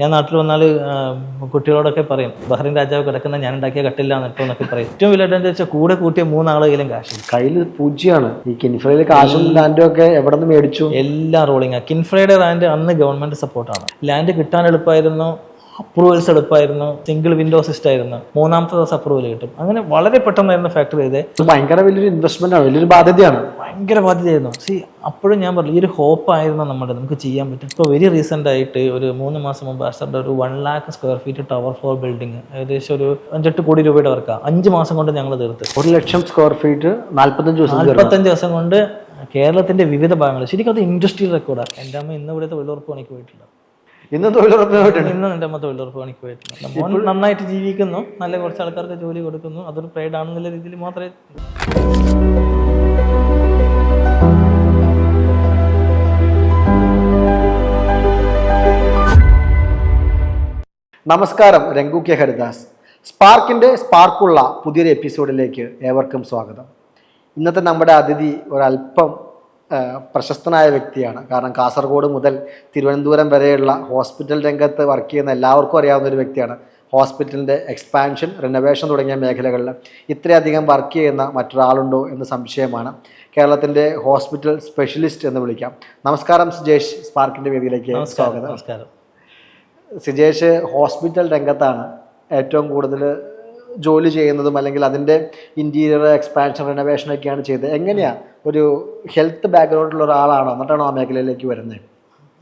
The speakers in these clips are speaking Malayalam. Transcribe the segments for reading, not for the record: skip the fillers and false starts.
ഞാൻ നാട്ടിൽ വന്നാൽ കുട്ടികളോടൊക്കെ പറയും ബഹ്റിൻ രാജാവ് കിടക്കുന്ന ഞാൻ ഉണ്ടാക്കിയ കട്ടില്ല എന്നിട്ടോ എന്നൊക്കെ പറയും. ഏറ്റവും വലിയ അഡ്വാൻറ്റേജ് വെച്ചാൽ കൂടെ കൂട്ടിയ 3 ആളുകളും കയ്യിൽ പൂജ്യമാണ്. ഈ കിൻഫ്രയിൽ കാശും ലാൻഡും ഒക്കെ എവിടെ നിന്ന് മേടിച്ചു? എല്ലാം റോളിംഗ്. കിൻഫ്രയുടെ ലാൻഡ് അന്ന് ഗവൺമെന്റ് സപ്പോർട്ടാണ്. ലാൻഡ് കിട്ടാൻ എളുപ്പമായിരുന്നു, അപ്രൂവൽസ് എടുപ്പായിരുന്നു, സിംഗിൾ വിൻഡോ സിസ്റ്റം ആയിരുന്നു, 3ാമത്തെ ദിവസം അപ്രൂവൽ കിട്ടും. അങ്ങനെ വളരെ പെട്ടെന്നായിരുന്നു ഫാക്ടറി ചെയ്തേ. ഭയങ്കര വലിയൊരു ഇൻവെസ്റ്റ്മെന്റ് ആണ്, വലിയൊരു ബാധ്യതയാണ്. ഭയങ്കര ബാധ്യതയായിരുന്നു. അപ്പോഴും ഞാൻ പറഞ്ഞു ഈ ഒരു ഹോപ്പായിരുന്നു നമുക്ക് ചെയ്യാൻ പറ്റും. ഇപ്പോൾ വെരി റീസെന്റ് ആയിട്ട് ഒരു 3 മാസം മുമ്പ് അസറിന്റെ ഒരു 1 lakh square feet tower floor building ഏകദേശം ഒരു 5-8 കോടി രൂപയുടെ വർക്കാണ് 5 മാസം കൊണ്ട് ഞങ്ങൾ തീർത്ത്. 1 ലക്ഷം സ്ക്വയർ ഫീറ്റ് 45 ദിവസം കൊണ്ട് കേരളത്തിന്റെ വിവിധ ഭാഗങ്ങൾ. ശരിക്കും അത് ഇൻഡസ്ട്രിയൽ റെക്കോർഡാണ്. എൻ്റെ അമ്മ ഇന്ന് ഇവിടുത്തെ തൊഴിലുറപ്പ് പണിക്ക് പോയിട്ടില്ല. ഇന്ന് തൊഴിലുറപ്പ് ഇന്ന് എൻ്റെ അമ്മ തൊഴിലുറപ്പ് പണിക്ക് പോയിട്ടില്ല. മോൻ നന്നായിട്ട് ജീവിക്കുന്നു, നല്ല കുറച്ച് ആൾക്കാർക്ക് ജോലി കൊടുക്കുന്നു, അതൊരു പ്രൈഡ് ആണെന്നുള്ള രീതിയിൽ മാത്രമേ. നമസ്കാരം, രംഗു കെ ഹരിദാസ്. സ്പാർക്കുള്ള പുതിയൊരു എപ്പിസോഡിലേക്ക് ഏവർക്കും സ്വാഗതം. ഇന്നത്തെ നമ്മുടെ അതിഥി ഒരല്പം പ്രശസ്തനായ വ്യക്തിയാണ്. കാരണം കാസർഗോഡ് മുതൽ തിരുവനന്തപുരം വരെയുള്ള ഹോസ്പിറ്റൽ രംഗത്ത് വർക്ക് ചെയ്യുന്ന എല്ലാവർക്കും അറിയാവുന്ന ഒരു വ്യക്തിയാണ്. ഹോസ്പിറ്റലിൻ്റെ എക്സ്പാൻഷൻ, റിനോവേഷൻ തുടങ്ങിയ മേഖലകളിൽ ഇത്രയധികം വർക്ക് ചെയ്യുന്ന മറ്റൊരാളുണ്ടോ എന്ന് സംശയമാണ്. കേരളത്തിൻ്റെ ഹോസ്പിറ്റൽ സ്പെഷ്യലിസ്റ്റ് എന്ന് വിളിക്കാം. നമസ്കാരം സിജേഷ്, സ്പാർക്കിൻ്റെ വേദിയിലേക്ക് സ്വാഗതം. നമസ്കാരം. സിജേഷ് ഹോസ്പിറ്റൽ രംഗത്താണ് ഏറ്റവും കൂടുതൽ ജോലി ചെയ്യുന്നതും, അല്ലെങ്കിൽ അതിൻ്റെ ഇൻറ്റീരിയർ എക്സ്പാൻഷൻ റിനോവേഷനൊക്കെയാണ് ചെയ്തത്. എങ്ങനെയാണ്, ഒരു ഹെൽത്ത് ബാക്ക്ഗ്രൗണ്ടിലുള്ള ഒരാളാണോ, എന്നിട്ടാണോ ആ മേഖലയിലേക്ക് വരുന്നത്?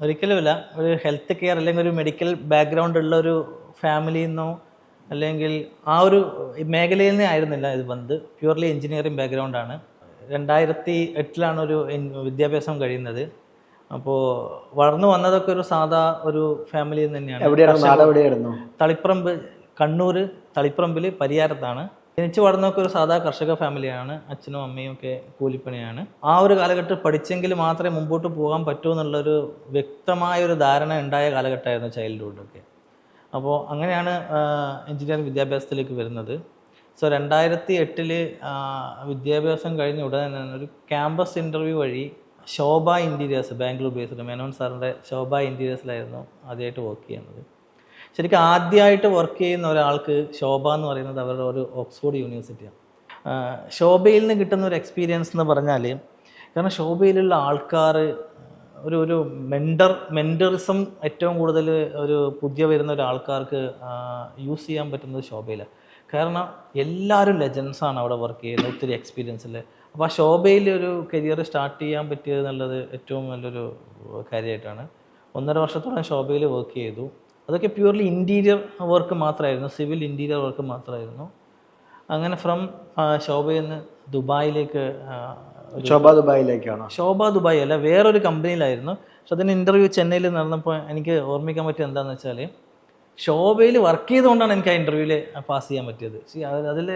ഒരിക്കലുമില്ല. ഒരു ഹെൽത്ത് കെയർ അല്ലെങ്കിൽ ഒരു മെഡിക്കൽ ബാക്ക്ഗ്രൗണ്ട് ഉള്ള ഒരു ഫാമിലിയിൽ നിന്നോ അല്ലെങ്കിൽ ആ ഒരു മേഖലയിൽ നിന്നേ ആയിരുന്നില്ല ഇത് വന്നത്. Purely engineering ബാക്ക്ഗ്രൗണ്ടാണ്. 2008 ഒരു വിദ്യാഭ്യാസം കഴിയുന്നത്. അപ്പോൾ വളർന്നു വന്നതൊക്കെ ഒരു സാധാ ഒരു ഫാമിലിയിൽ തന്നെയാണ്. എവിടെയായിരുന്നു? തളിപ്പറമ്പ്, കണ്ണൂർ തളിപ്പറമ്പിൽ പരിയാരത്താണ്. ജനിച്ചു വളർന്നൊക്കെ ഒരു സാധാ കർഷക ഫാമിലിയാണ്. അച്ഛനും അമ്മയും ഒക്കെ കൂലിപ്പണിയാണ്. ആ ഒരു കാലഘട്ടം പഠിച്ചെങ്കിൽ മാത്രമേ മുമ്പോട്ട് പോകാൻ പറ്റൂ എന്നുള്ളൊരു വ്യക്തമായൊരു ധാരണ ഉണ്ടായ കാലഘട്ടമായിരുന്നു ചൈൽഡ്ഹുഡൊക്കെ. അപ്പോൾ അങ്ങനെയാണ് എഞ്ചിനീയറിംഗ് വിദ്യാഭ്യാസത്തിലേക്ക് വരുന്നത്. സോ 2008 വിദ്യാഭ്യാസം കഴിഞ്ഞ ഉടനെ തന്നെ ഒരു ക്യാമ്പസ് ഇൻ്റർവ്യൂ വഴി ശോഭ ഇൻറ്റീരിയേഴ്സ്, ബാംഗ്ലൂർ ബേസ്ഡ് മേനോൻ സാറിൻ്റെ ശോഭ ഇൻറ്റീരിയേഴ്സിലായിരുന്നു ആദ്യമായിട്ട് വർക്ക് ചെയ്യുന്നത്. ശരിക്കും ആദ്യമായിട്ട് വർക്ക് ചെയ്യുന്ന ഒരാൾക്ക് ശോഭ എന്ന് പറയുന്നത് അവരുടെ ഒരു ഓക്സ്ഫോർഡ് യൂണിവേഴ്സിറ്റിയാണ്. ശോഭയിൽ നിന്ന് കിട്ടുന്ന ഒരു എക്സ്പീരിയൻസ് എന്ന് പറഞ്ഞാൽ, കാരണം ശോഭയിലുള്ള ആൾക്കാർ ഒരു മെൻറ്ററിസം ഏറ്റവും കൂടുതൽ ഒരു പുതിയ വരുന്ന ഒരാൾക്കാർക്ക് യൂസ് ചെയ്യാൻ പറ്റുന്നത് ശോഭയിലാണ്. കാരണം എല്ലാവരും ലെജൻസാണ് അവിടെ വർക്ക് ചെയ്യുന്നത്, ഒത്തിരി എക്സ്പീരിയൻസിൽ. അപ്പോൾ ആ ശോഭയിൽ ഒരു കരിയർ സ്റ്റാർട്ട് ചെയ്യാൻ പറ്റിയത് എന്നുള്ളത് ഏറ്റവും നല്ലൊരു കാര്യമായിട്ടാണ്. 1.5 വർഷത്തോളം ശോഭയിൽ വർക്ക് ചെയ്തു. അതൊക്കെ പ്യൂർലി ഇൻറ്റീരിയർ വർക്ക് മാത്രമായിരുന്നു, സിവിൽ ഇൻറ്റീരിയർ വർക്ക് മാത്രമായിരുന്നു. അങ്ങനെ ഫ്രം ശോഭയിൽ നിന്ന് ദുബായിലേക്ക്. ശോഭ ദുബായ് അല്ല, വേറൊരു കമ്പനിയിലായിരുന്നു. പക്ഷെ അതിന് ഇൻ്റർവ്യൂ ചെന്നൈയിൽ നടന്നപ്പോൾ എനിക്ക് ഓർമ്മിക്കാൻ പറ്റിയത് എന്താണെന്ന് വെച്ചാൽ, ശോഭയിൽ വർക്ക് ചെയ്തുകൊണ്ടാണ് എനിക്ക് ആ ഇൻ്റർവ്യൂവിൽ പാസ് ചെയ്യാൻ പറ്റിയത്. അതിൽ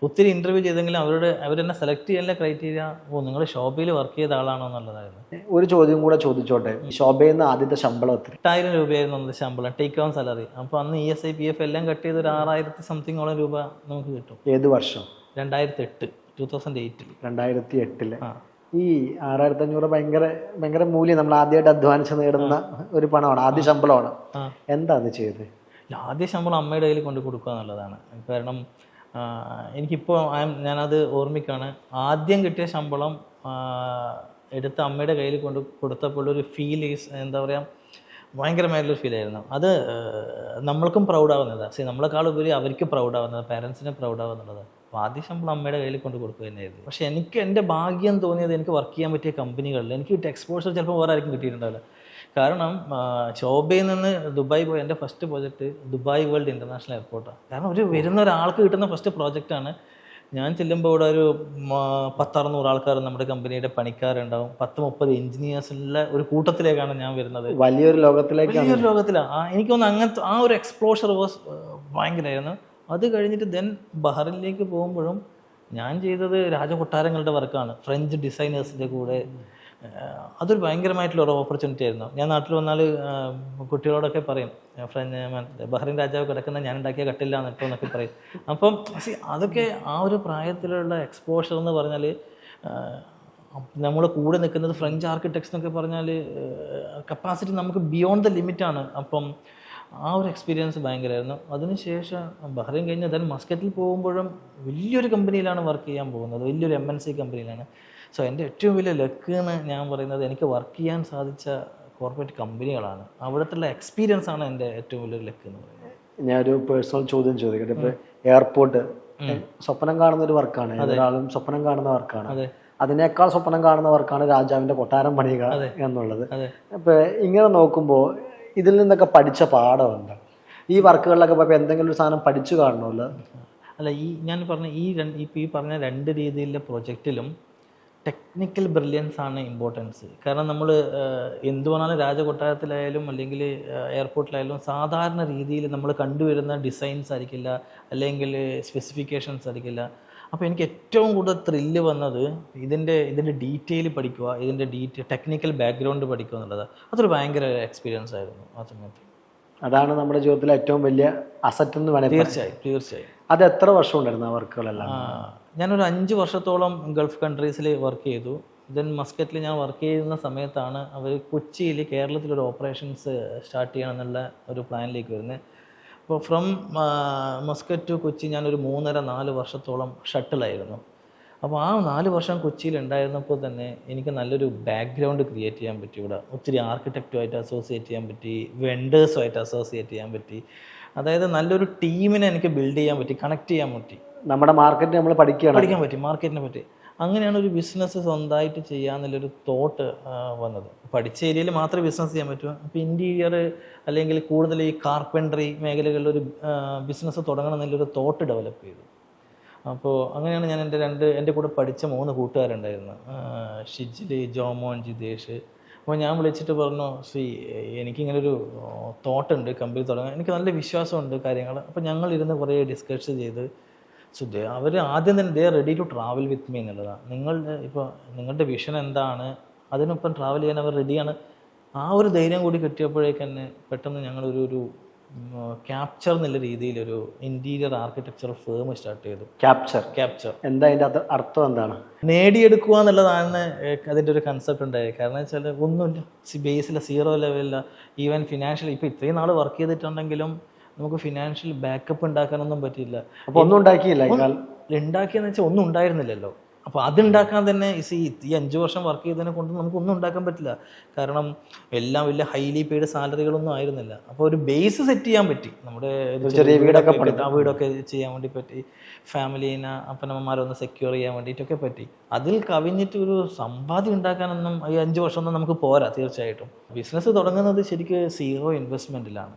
ഒത്തിരി ഇൻ്റർവ്യൂ ചെയ്തെങ്കിലും അവരെന്നെ സെലക്ട് ചെയ്യാനുള്ള ക്രൈറ്റീരിയ നിങ്ങൾ ശോഭയിൽ വർക്ക് ചെയ്ത ആളാണോ എന്നുള്ളതായിരുന്നു. ഒരു ചോദ്യം കൂടെ ചോദിച്ചോട്ടെ, ശോഭയിൽ നിന്ന് ആദ്യത്തെ ശമ്പളം 8,000 രൂപയായിരുന്നു അന്നത്തെ ശമ്പളം, ടേക്ക് ഓൺ സാലറി. അപ്പോൾ അന്ന് ESI PF എല്ലാം കട്ട് ചെയ്ത് ഒരു 6,000 സംതിങ്ങോളം രൂപ നമുക്ക് കിട്ടും. ഏത് വർഷം? 2008. 2008. ഈ 6,500 ഭയങ്കര മൂല്യം, നമ്മൾ ആദ്യമായിട്ട് അധ്വാനിച്ച് നേടുന്ന ഒരു പണമാണ്, ആദ്യ ശമ്പളമാണ്. എന്താ അത് ചെയ്തത്? ആദ്യ ശമ്പളം അമ്മയുടെ കയ്യിൽ കൊണ്ട് കൊടുക്കുക എന്നുള്ളതാണ്. കാരണം എനിക്കിപ്പോൾ ഞാനത് ഓർമ്മിക്കുകയാണ്. ആദ്യം കിട്ടിയ ശമ്പളം എടുത്ത് അമ്മയുടെ കയ്യിൽ കൊണ്ട് കൊടുത്തപ്പോൾ ഒരു ഫീൽ എന്താ പറയുക, ഭയങ്കരമായിട്ടുള്ളൊരു ഫീലായിരുന്നു. അത് നമ്മൾക്കും പ്രൗഡാവുന്നതാണ്. നമ്മളെക്കാൾ ഉപരി അവർക്ക് പ്രൗഡാവുന്നത്, പാരൻസിനെ പ്രൗഡാവുന്നുള്ളത്. അപ്പോൾ ആദ്യ ശമ്പളം അമ്മയുടെ കയ്യിൽ കൊണ്ട് കൊടുക്കുക തന്നെയായിരുന്നു. പക്ഷേ എനിക്ക് എൻ്റെ ഭാഗ്യം തോന്നിയത്, എനിക്ക് വർക്ക് ചെയ്യാൻ പറ്റിയ കമ്പനികളിൽ എനിക്ക് കിട്ടിയ എക്സ്പോഷർ ചിലപ്പോൾ വേറെ ആർക്കും കിട്ടിയിട്ടുണ്ടാവില്ല. കാരണം ശോഭയിൽ നിന്ന് ദുബായ് പോയ എൻ്റെ first project Dubai world international എയർപോർട്ടാണ്. കാരണം വരുന്ന ഒരാൾക്ക് കിട്ടുന്ന ഫസ്റ്റ് പ്രോജക്റ്റാണ്. ഞാൻ ചെല്ലുമ്പോൾ ഇവിടെ ഒരു 10-600 ആൾക്കാർ നമ്മുടെ കമ്പനിയുടെ പണിക്കാരുണ്ടാവും. 10-30 എഞ്ചിനീയേഴ്സുള്ള ഒരു കൂട്ടത്തിലേക്കാണ് ഞാൻ വരുന്നത്. വലിയൊരു ലോകത്തിലാണ്. എനിക്ക് തോന്നുന്നു അങ്ങനത്തെ ആ ഒരു എക്സ്പോഷർ വാസ് ഭയങ്കരമായിരുന്നു. അത് കഴിഞ്ഞിട്ട് ദെൻ ബഹ്റിനിലേക്ക് പോകുമ്പോഴും ഞാൻ ചെയ്തത് രാജകൊട്ടാരങ്ങളുടെ വർക്കാണ്, ഫ്രഞ്ച് ഡിസൈനേഴ്സിൻ്റെ കൂടെ. അതൊരു ഭയങ്കരമായിട്ടുള്ള ഒരു ഓപ്പർച്യൂണിറ്റി ആയിരുന്നു. ഞാൻ നാട്ടിൽ വന്നാൽ കുട്ടികളോടൊക്കെ പറയും ബഹ്റിൻ രാജാവ് കിടക്കുന്ന ഞാൻ ഉണ്ടാക്കിയ കട്ടില്ല എന്നിട്ടോ എന്നൊക്കെ പറയും. അപ്പം അതൊക്കെ ആ ഒരു പ്രായത്തിലുള്ള എക്സ്പോഷർ എന്ന് പറഞ്ഞാൽ, നമ്മുടെ കൂടെ നിൽക്കുന്നത് ഫ്രഞ്ച് ആർക്കിടെക്ട്സ് എന്നൊക്കെ പറഞ്ഞാൽ കപ്പാസിറ്റി നമുക്ക് ബിയോണ്ട് ദ ലിമിറ്റാണ്. അപ്പം ആ ഒരു എക്സ്പീരിയൻസ് ഭയങ്കരമായിരുന്നു. അതിനുശേഷം ബഹ്റൈൻ കഴിഞ്ഞ് ദെൻ മസ്കറ്റിൽ പോകുമ്പോഴും വലിയൊരു കമ്പനിയിലാണ് വർക്ക് ചെയ്യാൻ പോകുന്നത്, വലിയൊരു MNC കമ്പനിയിലാണ്. സോ എൻ്റെ ഏറ്റവും വലിയ ലക്ക് എന്ന് ഞാൻ പറയുന്നത് എനിക്ക് വർക്ക് ചെയ്യാൻ സാധിച്ച കോർപ്പറേറ്റ് കമ്പനികളാണ്. അവിടുത്തെ എക്സ്പീരിയൻസ് ആണ് എൻ്റെ ഏറ്റവും വലിയൊരു ലക്ക് എന്ന് പറയുന്നത്. ഞാനൊരു പേഴ്സണൽ ചോദ്യം ചോദിക്കട്ടെ. ഇപ്പോൾ എയർപോർട്ട് സ്വപ്നം കാണുന്ന ഒരു വർക്കാണ്, ഒരാളും സ്വപ്നം കാണുന്ന വർക്കാണ്. അതിനേക്കാൾ സ്വപ്നം കാണുന്ന വർക്കാണ് രാജാവിൻ്റെ കൊട്ടാരം പണിയുക എന്നുള്ളത്. അപ്പോൾ ഇങ്ങനെ നോക്കുമ്പോൾ ഇതിൽ നിന്നൊക്കെ പഠിച്ച പാഠമുണ്ട് ഈ വർക്കുകളിലൊക്കെ പോയപ്പോൾ എന്തെങ്കിലും ഒരു സാധനം പഠിച്ചു കാണണമല്ലോ? അല്ല, ഞാൻ പറഞ്ഞ ഈ പറഞ്ഞ രണ്ട് രീതിയിലെ പ്രൊജക്റ്റിലും ടെക്നിക്കൽ ബ്രില്യൻസ് ആണ് ഇമ്പോർട്ടൻസ്. കാരണം നമ്മൾ എന്ത് പറഞ്ഞാലും രാജകൊട്ടാരത്തിലായാലും അല്ലെങ്കിൽ എയർപോർട്ടിലായാലും സാധാരണ രീതിയിൽ നമ്മൾ കണ്ടുവരുന്ന ഡിസൈൻസ് ആയിരിക്കില്ല, അല്ലെങ്കിൽ സ്പെസിഫിക്കേഷൻസ് ആയിരിക്കില്ല. അപ്പോൾ എനിക്ക് ഏറ്റവും കൂടുതൽ ത്രില്ല് വന്നത് ഇതിൻ്റെ ഡീറ്റെയിൽ പഠിക്കുക, ഇതിൻ്റെ ടെക്നിക്കൽ ബാക്ക്ഗ്രൗണ്ട് പഠിക്കുക എന്നുള്ളത്. അതൊരു ഭയങ്കര എക്സ്പീരിയൻസ് ആയിരുന്നു ആ സമയത്ത്. അതാണ് നമ്മുടെ ജീവിതത്തിലെ ഏറ്റവും വലിയ അസറ്റ് എന്ന് വേണമെങ്കിൽ. തീർച്ചയായും. അത് എത്ര വർഷം ഉണ്ടായിരുന്നു ആ വർക്കുകളെല്ലാം? ഞാനൊരു 5 വർഷത്തോളം ഗൾഫ് കൺട്രീസിൽ വർക്ക് ചെയ്തു. ദെൻ മസ്കറ്റിൽ ഞാൻ വർക്ക് ചെയ്യുന്ന സമയത്താണ് അവർ കൊച്ചിയിൽ കേരളത്തിലൊരു ഓപ്പറേഷൻസ് സ്റ്റാർട്ട് ചെയ്യണം എന്നുള്ള ഒരു പ്ലാനിലേക്ക് വരുന്നത്. അപ്പോൾ ഫ്രം മസ്കറ്റ് ടു കൊച്ചി ഞാനൊരു 3.5-4 വർഷത്തോളം ഷട്ടിലായിരുന്നു. അപ്പോൾ ആ 4 വർഷം കൊച്ചിയിൽ ഉണ്ടായിരുന്നപ്പോൾ തന്നെ എനിക്ക് നല്ലൊരു ബാക്ക്ഗ്രൗണ്ട് ക്രിയേറ്റ് ചെയ്യാൻ പറ്റി. ഇവിടെ ഒത്തിരി ആർക്കിടെക്റ്റുമായിട്ട് അസോസിയേറ്റ് ചെയ്യാൻ പറ്റി, വെണ്ടേഴ്സുമായിട്ട് അസോസിയേറ്റ് ചെയ്യാൻ പറ്റി. അതായത് നല്ലൊരു ടീമിനെ എനിക്ക് ബിൽഡ് ചെയ്യാൻ പറ്റി, കണക്ട് ചെയ്യാൻ പറ്റി. നമ്മുടെ മാർക്കറ്റ് നമ്മൾ പഠിക്കാൻ പറ്റി, മാർക്കറ്റിനെ പറ്റി. അങ്ങനെയാണ് ഒരു ബിസിനസ് സ്വന്തമായിട്ട് ചെയ്യാന്നുള്ളൊരു തോട്ട് വന്നത്. പഠിച്ച ഏരിയയിൽ മാത്രമേ ബിസിനസ് ചെയ്യാൻ പറ്റൂ. അപ്പോൾ ഇൻറ്റീരിയർ അല്ലെങ്കിൽ കൂടുതൽ ഈ കാർപ്പൻട്രി മേഖലകളിലൊരു ബിസിനസ് തുടങ്ങണം എന്നുള്ളൊരു തോട്ട് ഡെവലപ്പ് ചെയ്തു. അപ്പോൾ അങ്ങനെയാണ് ഞാൻ എൻ്റെ കൂടെ പഠിച്ച 3 കൂട്ടുകാരുണ്ടായിരുന്നു, ഷിജിൽ, ജോമോൻ, ജിതേഷ്. അപ്പോൾ ഞാൻ വിളിച്ചിട്ട് പറഞ്ഞു, എനിക്കിങ്ങനൊരു തോട്ടുണ്ട് കമ്പനി തുടങ്ങാൻ, എനിക്ക് നല്ല വിശ്വാസമുണ്ട് കാര്യങ്ങൾ. അപ്പോൾ ഞങ്ങൾ ഇരുന്ന് കുറേ ഡിസ്കസ് ചെയ്ത് അവർ ആദ്യം തന്നെ they ready to travel with me എന്നുള്ളതാണ്. നിങ്ങളുടെ വിഷൻ എന്താണ്, അതിനൊപ്പം ട്രാവൽ ചെയ്യാൻ അവർ റെഡിയാണ്. ആ ഒരു ധൈര്യം കൂടി കിട്ടിയപ്പോഴേക്ക് തന്നെ പെട്ടെന്ന് ഞങ്ങളൊരു ക്യാപ്ചർ എന്നുള്ള രീതിയിലൊരു ഇൻറ്റീരിയർ ആർക്കിടെക്ചർ ഫേം സ്റ്റാർട്ട് ചെയ്തു. ക്യാപ്ചർ എന്താ അതിൻ്റെ അർത്ഥം എന്താണ്? നേടിയെടുക്കുക എന്നുള്ളതാണ് അതിൻ്റെ ഒരു കൺസെപ്റ്റ് ഉണ്ടായത്. കാരണം വെച്ചാൽ ഒന്നുമില്ല, ബേസില്ല, 0 ലെവലില്ല. ഈവൻ ഫിനാൻഷ്യൽ ഇപ്പോൾ ഇത്രയും നാൾ വർക്ക് ചെയ്തിട്ടുണ്ടെങ്കിലും നമുക്ക് ഫിനാൻഷ്യൽ ബാക്കപ്പ് ഉണ്ടാക്കാനൊന്നും പറ്റിയില്ല. അപ്പോൾ ഒന്നും ഉണ്ടാക്കിയെന്ന് വെച്ചാൽ ഒന്നും ഉണ്ടായിരുന്നില്ലല്ലോ. അപ്പോൾ അതുണ്ടാക്കാൻ തന്നെ ഈ 5 വർഷം വർക്ക് ചെയ്തതിനെ കൊണ്ട് നമുക്കൊന്നും ഉണ്ടാക്കാൻ പറ്റില്ല. കാരണം എല്ലാം വലിയ ഹൈലി പെയ്ഡ് സാലറികളൊന്നും ആയിരുന്നില്ല. അപ്പോൾ ഒരു ബേസ് സെറ്റ് ചെയ്യാൻ പറ്റി. നമ്മുടെ വീടൊക്കെ ചെയ്യാൻ വേണ്ടി പറ്റി, ഫാമിലീനെ അപ്പനമ്മമാരൊന്ന് സെക്യൂർ ചെയ്യാൻ വേണ്ടിയിട്ടൊക്കെ പറ്റി. അതിൽ കവിഞ്ഞിട്ട് ഒരു സമ്പാദ്യം ഉണ്ടാക്കാനൊന്നും ഈ 5 വർഷമൊന്നും നമുക്ക് പോരാ. തീർച്ചയായിട്ടും ബിസിനസ് തുടങ്ങുന്നത് ശരിക്കും 0 ഇൻവെസ്റ്റ്മെൻറ്റിലാണ്.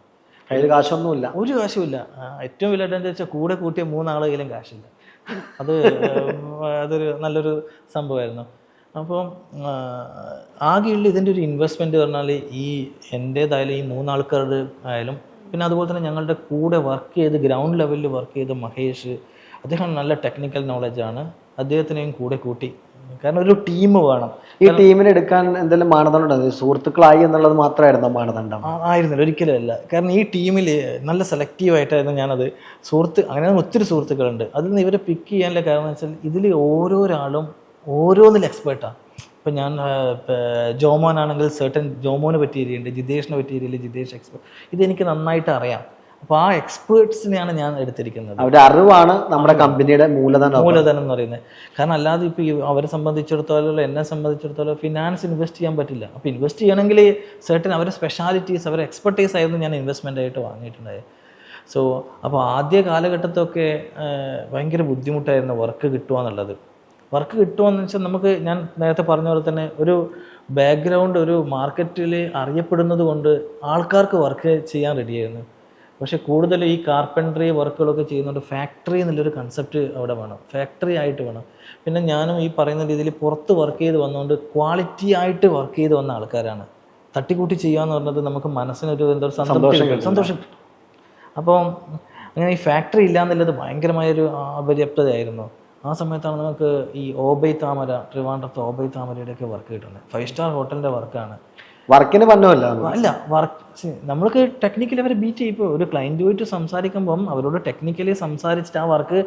കയ്യിൽ കാശൊന്നുമില്ല, ഒരു കാശുമില്ല. ഏറ്റവും വലിയ അഡ്വാൻറ്റേജ് വെച്ചാൽ കൂടെ കൂട്ടിയ 3 ആളെ കയ്യിലും കാശില്ല. അതൊരു നല്ലൊരു സംഭവമായിരുന്നു. അപ്പം ആകെയുള്ള ഇതിൻ്റെ ഒരു ഇൻവെസ്റ്റ്മെൻറ്റ് പറഞ്ഞാൽ ഈ എൻ്റേതായാലും ഈ 3 ആൾക്കാരുടെ ആയാലും, പിന്നെ അതുപോലെ തന്നെ ഞങ്ങളുടെ കൂടെ വർക്ക് ചെയ്ത് ഗ്രൗണ്ട് ലെവലിൽ വർക്ക് ചെയ്ത മഹേഷ്, അദ്ദേഹം നല്ല ടെക്നിക്കൽ നോളജാണ്, അദ്ദേഹത്തിനെയും കൂടെ കൂട്ടി. കാരണം ഒരു ടീം വേണം. ഈ ടീമിനെ എടുക്കാൻ എന്തെങ്കിലും മാനദണ്ഡം? സുഹൃത്തുക്കളായി എന്നുള്ളത് മാത്രമായിരുന്നു മാനദണ്ഡം? ആയിരുന്നില്ല, ഒരിക്കലും അല്ല. കാരണം ഈ ടീമിൽ നല്ല സെലക്റ്റീവായിട്ടായിരുന്നു ഞാനത്. അങ്ങനെ ഒത്തിരി സുഹൃത്തുക്കളുണ്ട്. അതിൽ നിന്ന് ഇവരെ പിക്ക് ചെയ്യാനുള്ള കാരണം എന്ന് വെച്ചാൽ ഇതിൽ ഓരോരാളും ഓരോന്നിൽ എക്സ്പേർട്ടാണ്. ഇപ്പം ഞാൻ ജോമോനാണെങ്കിൽ ജോമോന് പറ്റിയ ഏരിയയുണ്ട്, ജിതേഷിനെ പറ്റിയ ഏരിയയിൽ ജിതേഷ് എക്സ്പേർട്ട്. ഇതെനിക്ക് നന്നായിട്ട് അറിയാം. അപ്പോൾ ആ എക്സ്പേർട്സിനെയാണ് ഞാൻ എടുത്തിരിക്കുന്നത്. അവരുടെ അറിവാണ് നമ്മുടെ കമ്പനിയുടെ മൂലധനം എന്ന് പറയുന്നത്. കാരണം അല്ലാതെ ഇപ്പോൾ അവരെ സംബന്ധിച്ചിടത്തോളം എന്നെ സംബന്ധിച്ചിടത്തോളം ഫിനാൻസ് ഇൻവെസ്റ്റ് ചെയ്യാൻ പറ്റില്ല. അപ്പോൾ ഇൻവെസ്റ്റ് ചെയ്യണമെങ്കിൽ അവരുടെ സ്പെഷ്യാലിറ്റീസ്, അവരുടെ എക്സ്പെർട്ടീസ് ആയിരുന്നു ഞാൻ ഇൻവെസ്റ്റ്മെൻ്റ് ആയിട്ട് വാങ്ങിയിട്ടുണ്ടായത്. അപ്പോൾ ആദ്യ കാലഘട്ടത്തൊക്കെ ഭയങ്കര ബുദ്ധിമുട്ടായിരുന്നു വർക്ക് കിട്ടുക എന്നുള്ളത്. വർക്ക് കിട്ടുകയെന്ന് വെച്ചാൽ ഞാൻ നേരത്തെ പറഞ്ഞ പോലെ തന്നെ ഒരു ബാക്ക്ഗ്രൗണ്ട് ഒരു മാർക്കറ്റിൽ അറിയപ്പെടുന്നത് കൊണ്ട് ആൾക്കാർക്ക് വർക്ക് ചെയ്യാൻ റെഡിയായിരുന്നു. പക്ഷെ കൂടുതൽ ഈ കാർപ്പൻട്രി വർക്കുകളൊക്കെ ചെയ്യുന്നുണ്ട്. ഫാക്ടറി എന്നുള്ളൊരു കൺസെപ്റ്റ് അവിടെ വേണം, ഫാക്ടറി ആയിട്ട് വേണം. പിന്നെ ഞാനും ഈ പറയുന്ന രീതിയിൽ പുറത്ത് വർക്ക് ചെയ്ത് വന്നുകൊണ്ട് ക്വാളിറ്റി ആയിട്ട് വർക്ക് ചെയ്ത് വന്ന ആൾക്കാരാണ്. തട്ടിക്കൂട്ടി ചെയ്യാന്ന് പറഞ്ഞത് നമുക്ക് മനസ്സിനൊരു സന്തോഷം. അപ്പോൾ അങ്ങനെ ഈ ഫാക്ടറി ഇല്ല എന്നുള്ളത് ഭയങ്കരമായൊരു അപര്യാപ്തതയായിരുന്നു. ആ സമയത്താണ് നമുക്ക് ഈ ഓബൈ താമര, ട്രിവാൻഡ്രത്ത് ഓബൈ താമരയുടെയൊക്കെ വർക്ക് കിട്ടുന്നത്. 5 സ്റ്റാർ ഹോട്ടലിൻ്റെ വർക്കാണ്. വർക്കിന് പന്നല്ല, നമ്മൾക്ക് ടെക്നിക്കലി അവരെ ബീറ്റ് ചെയ്യും. ഇപ്പോൾ ഒരു ക്ലയൻറ്റുമായിട്ട് സംസാരിക്കുമ്പം അവരോട് ടെക്നിക്കലി സംസാരിച്ചിട്ട് ആ വർക്ക്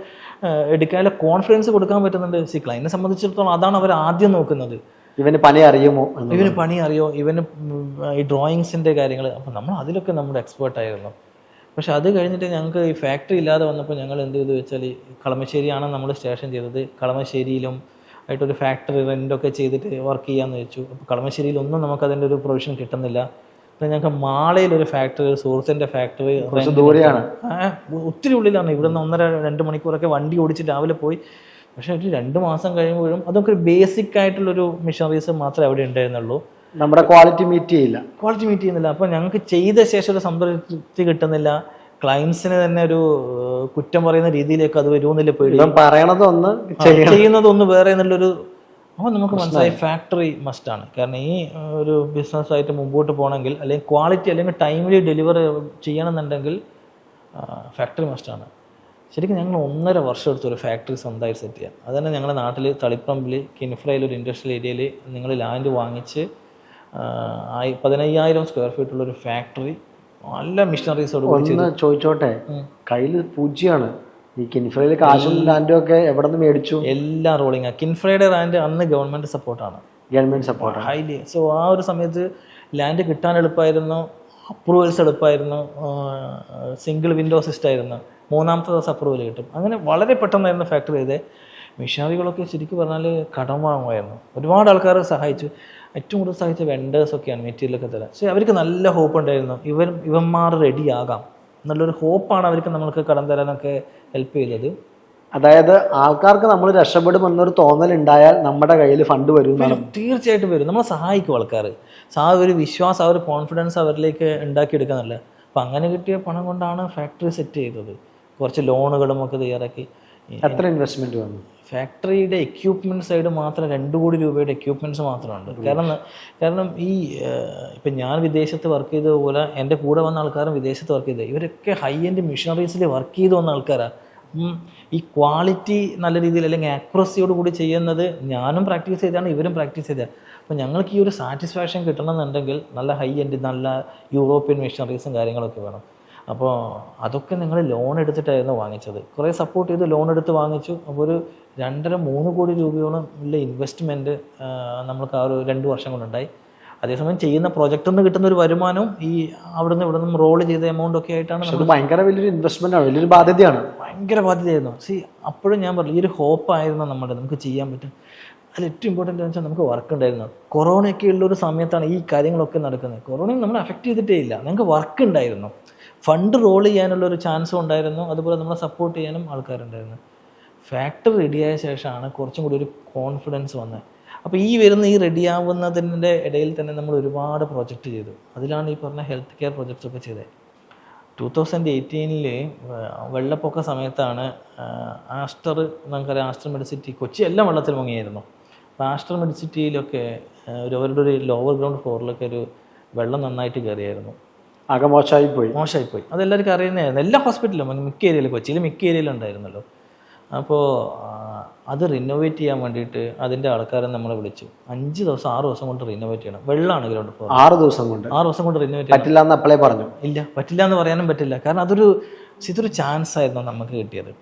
എടുക്കാനുള്ള കോൺഫിഡൻസ് കൊടുക്കാൻ പറ്റുന്നുണ്ട്. ക്ലയൻറ്റിനെ സംബന്ധിച്ചിടത്തോളം അതാണ് അവർ ആദ്യം നോക്കുന്നത്. ഇവന് പണി അറിയുമോ എന്ന്. ഇവന് പണി അറിയോ, ഇവന് ഈ ഡ്രോയിങ്സിൻ്റെ കാര്യങ്ങൾ, അപ്പം നമ്മൾ അതിലൊക്കെ നമ്മുടെ എക്സ്പേർട്ടായിരുന്നു. പക്ഷെ അത് കഴിഞ്ഞിട്ട് ഞങ്ങൾക്ക് ഈ ഫാക്ടറി ഇല്ലാതെ വന്നപ്പോൾ ഞങ്ങൾ എന്ത് ചെയ്തു വെച്ചാൽ, കളമശ്ശേരിയാണ് നമ്മൾ സ്റ്റേഷൻ ചെയ്തത്. കളമശ്ശേരിയിലും ആയിട്ടൊരു ഫാക്ടറി റെൻ്റൊക്കെ ചെയ്തിട്ട് വർക്ക് ചെയ്യാമെന്ന് വെച്ചു. അപ്പോൾ കളമശ്ശേരിയിലൊന്നും നമുക്കതിൻ്റെ ഒരു പ്രൊവിഷൻ കിട്ടുന്നില്ല. അപ്പം ഞങ്ങൾക്ക് മാളയിലൊരു ഫാക്ടറി, ഒരു സുഹൃത്തിൻ്റെ ഫാക്ടറി ദൂരെയാണ്, ഒത്തിരി ഉള്ളിലാണ്. ഇവിടെ നിന്ന് 1.5-2 മണിക്കൂറൊക്കെ വണ്ടി ഓടിച്ച് രാവിലെ പോയി. പക്ഷേ ഒരു 2 മാസം കഴിയുമ്പോഴും അതൊക്കെ ഒരു ബേസിക് ആയിട്ടുള്ളൊരു മിഷനറീസ് മാത്രമേ അവിടെ ഉണ്ടായിരുന്നുള്ളൂ. നമ്മുടെ ക്വാളിറ്റി മീറ്റ് ചെയ്യുന്നില്ല. അപ്പോൾ ഞങ്ങൾക്ക് ചെയ്ത ശേഷം ഒരു സംതൃപ്തി കിട്ടുന്നില്ല. ക്ലയൻസിന് തന്നെ ഒരു കുറ്റം പറയുന്ന രീതിയിലേക്ക് അത് വരുമെന്നില്ല പേടി. പറയണതൊന്ന് ചെയ്യുന്നതൊന്ന് വേറെ എന്നുള്ളൊരു. അപ്പോൾ നമുക്ക് മനസ്സിലായി ഫാക്ടറി മസ്റ്റാണ്. കാരണം ഈ ഒരു ബിസിനസ്സായിട്ട് മുമ്പോട്ട് പോകണമെങ്കിൽ, അല്ലെങ്കിൽ ക്വാളിറ്റി അല്ലെങ്കിൽ ടൈമിലി ഡെലിവർ ചെയ്യണമെന്നുണ്ടെങ്കിൽ ഫാക്ടറി മസ്റ്റാണ്. ശരിക്കും ഞങ്ങൾ 1.5 വർഷം എടുത്തു ഒരു ഫാക്ടറി സ്വന്തമായി സെറ്റ് ചെയ്യാൻ. അത് തന്നെ ഞങ്ങളുടെ നാട്ടിൽ തളിപ്പറമ്പിൽ കിൻഫ്രയിൽ ഒരു ഇൻഡസ്ട്രിയൽ ഏരിയയിൽ നിങ്ങൾ ലാൻഡ് വാങ്ങിച്ച് 15,000 സ്ക്വയർ ഫീറ്റുള്ളൊരു ഫാക്ടറി, നല്ല മിഷനറീസോട് ഒന്ന് ചോദിച്ചോട്ടെ, കയ്യിൽ പൂജ്യമാണ്. ഈ കിൻഫ്രയിൽ കാശും ലാൻഡും ഒക്കെ എവിടെ നിന്ന് മേടിച്ചു? എല്ലാം റോളിങ്. കിൻഫ്രയുടെ ലാൻഡ് അന്ന് ഗവൺമെൻറ് സപ്പോർട്ടാണ്, ഹൈലി. സോ ആ ഒരു സമയത്ത് ലാൻഡ് കിട്ടാൻ എളുപ്പമായിരുന്നു, അപ്രൂവൽസ് എളുപ്പമായിരുന്നു, സിംഗിൾ വിൻഡോ സിസ്റ്റം ആയിരുന്നു. 3ാമത്തെ ദിവസം അപ്രൂവൽ കിട്ടും. അങ്ങനെ വളരെ പെട്ടെന്നായിരുന്നു ഫാക്ടറി ചെയ്തത്. മിഷനറികളൊക്കെ ശരിക്കും പറഞ്ഞാൽ കടം വാങ്ങുമായിരുന്നു. ഒരുപാട് ആൾക്കാർ സഹായിച്ചു. ഏറ്റവും കൂടുതൽ സഹായിച്ച വെണ്ടേഴ്സൊക്കെയാണ് മെറ്റീരിയലൊക്കെ തരാൻ. പക്ഷേ അവർക്ക് നല്ല ഹോപ്പ് ഉണ്ടായിരുന്നു, ഇവന്മാർ റെഡിയാകാം എന്നുള്ളൊരു ഹോപ്പാണ് അവർക്ക് നമ്മൾക്ക് കടം തരാനൊക്കെ ഹെൽപ്പ് ചെയ്തത്. അതായത് ആൾക്കാർക്ക് നമ്മൾ രക്ഷപ്പെടുമെന്നൊരു തോന്നലുണ്ടായാൽ നമ്മുടെ കയ്യിൽ ഫണ്ട് വരും. തീർച്ചയായിട്ടും വരും. നമ്മളെ സഹായിക്കും ആൾക്കാർ. ഒരു വിശ്വാസം, ആ ഒരു കോൺഫിഡൻസ് അവരിലേക്ക് ഉണ്ടാക്കിയെടുക്കുന്നില്ല. അപ്പം അങ്ങനെ കിട്ടിയ പണം കൊണ്ടാണ് ഫാക്ടറി സെറ്റ് ചെയ്തത്. കുറച്ച് ലോണുകളും ഒക്കെ തയ്യാറാക്കി. എത്ര ഇൻവെസ്റ്റ്മെൻറ്റ് വന്നു? ഫാക്ടറിയുടെ എക്യൂപ്മെൻറ്റ് സൈഡ് മാത്രം 2 കോടി രൂപയുടെ എക്യൂപ്മെൻറ്റ്സ് മാത്രമുണ്ട്. കാരണം ഈ ഇപ്പം ഞാൻ വിദേശത്ത് വർക്ക് ചെയ്തതുപോലെ എൻ്റെ കൂടെ വന്ന ആൾക്കാരും വിദേശത്ത് വർക്ക് ചെയ്തത്. ഇവരൊക്കെ ഹൈ എൻഡ് മിഷനറീസിൽ വർക്ക് ചെയ്ത് വന്ന ആൾക്കാരാണ്. ഈ ക്വാളിറ്റി നല്ല രീതിയിൽ അല്ലെങ്കിൽ ആക്യുറസിയോട് കൂടി ചെയ്യുന്നത് ഞാനും പ്രാക്ടീസ് ചെയ്താണ്, ഇവരും പ്രാക്ടീസ് ചെയ്തതാണ്. അപ്പോൾ ഞങ്ങൾക്ക് ഈ ഒരു സാറ്റിസ്ഫാക്ഷൻ കിട്ടണമെന്നുണ്ടെങ്കിൽ നല്ല ഹൈ എൻഡ്, നല്ല യൂറോപ്യൻ മിഷനറീസും കാര്യങ്ങളൊക്കെ വേണം. അപ്പോൾ അതൊക്കെ നിങ്ങൾ ലോൺ എടുത്തിട്ടായിരുന്നു വാങ്ങിച്ചത്. കുറേ സപ്പോർട്ട് ചെയ്ത് ലോൺ എടുത്ത് വാങ്ങിച്ചു. അപ്പോൾ ഒരു 2.5-3 കോടി രൂപയോളം ഉള്ള ഇൻവെസ്റ്റ്മെൻറ്റ് നമ്മൾക്ക് ആ ഒരു 2 വർഷം കൊണ്ടുണ്ടായി. അതേസമയം ചെയ്യുന്ന പ്രൊജക്റ്റിൽ നിന്ന് കിട്ടുന്ന ഒരു വരുമാനവും ഈ അവിടെ നിന്ന് റോൾ ചെയ്ത എമൗണ്ട് ഒക്കെ ആയിട്ടാണ്. ഭയങ്കര വലിയൊരു ഇൻവെസ്റ്റ്മെൻ്റ് ആണ്, വലിയൊരു ബാധ്യതയാണ്. ഭയങ്കര ബാധ്യതയായിരുന്നു. അപ്പോഴും ഞാൻ പറഞ്ഞു, ഈ ഒരു ഹോപ്പായിരുന്നു നമ്മുടെ, നമുക്ക് ചെയ്യാൻ പറ്റും. അതിൽ ഏറ്റവും ഇമ്പോർട്ടൻ്റ് എന്ന് വെച്ചാൽ നമുക്ക് വർക്ക് ഉണ്ടായിരുന്നു. കൊറോണയൊക്കെ ഉള്ളൊരു സമയത്താണ് ഈ കാര്യങ്ങളൊക്കെ നടക്കുന്നത്. കൊറോണയും നമ്മളെ അഫക്റ്റ് ചെയ്തിട്ടേ ഇല്ല. ഞങ്ങൾക്ക് വർക്ക് ഉണ്ടായിരുന്നു, ഫണ്ട് റോൾ ചെയ്യാനുള്ളൊരു ചാൻസും ഉണ്ടായിരുന്നു, അതുപോലെ നമ്മളെ സപ്പോർട്ട് ചെയ്യാനും ആൾക്കാരുണ്ടായിരുന്നു. ഫാക്ടറി റെഡിയായ ശേഷമാണ് കുറച്ചും കൂടി ഒരു കോൺഫിഡൻസ് വന്നത്. അപ്പോൾ ഈ റെഡിയാവുന്നതിൻ്റെ ഇടയിൽ തന്നെ നമ്മൾ ഒരുപാട് പ്രൊജക്റ്റ് ചെയ്തു. അതിലാണ് ഈ പറഞ്ഞ ഹെൽത്ത് കെയർ പ്രൊജക്ട്സൊക്കെ ചെയ്തത്. 2018 വെള്ളപ്പൊക്ക സമയത്താണ് ആസ്റ്റർ, നമുക്കറിയാം ആസ്റ്റർ മെഡിസിറ്റി, കൊച്ചി എല്ലാം വെള്ളത്തിൽ മുങ്ങിയായിരുന്നു. അപ്പോൾ ആസ്റ്റർ മെഡിസിറ്റിയിലൊക്കെ അവരുടെ ഒരു ലോവർ ഗ്രൗണ്ട് ഫ്ലോറിലൊക്കെ ഒരു വെള്ളം നന്നായിട്ട് കയറിയായിരുന്നു. ആകെ മോശമായിപ്പോയി. അതെല്ലാവർക്കും അറിയുന്നതായിരുന്നു. എല്ലാ ഹോസ്പിറ്റലിലും മിക്ക ഏരിയയിലും, കൊച്ചിയിൽ മിക്ക ഏരിയയിലും ഉണ്ടായിരുന്നല്ലോ. അപ്പോൾ അത് റിനോവേറ്റ് ചെയ്യാൻ വേണ്ടിയിട്ട് അതിൻ്റെ ആൾക്കാരെ നമ്മളെ വിളിച്ചു. 5 ദിവസം 6 ദിവസം കൊണ്ട് റിനോവേറ്റ് ചെയ്യണം. വെള്ളമാണ് ഗ്രൗണ്ട് ഫ്ലോർ. 6 ദിവസം കൊണ്ട് റിനോവേറ്റ് പറ്റില്ല എന്ന് അപ്പളേ പറഞ്ഞു. ഇല്ല, പറ്റില്ല എന്ന് പറയാനും പറ്റില്ല. കാരണം ഇതൊരു ചാൻസ് ആയിരുന്നു നമുക്ക് കിട്ടിയത്.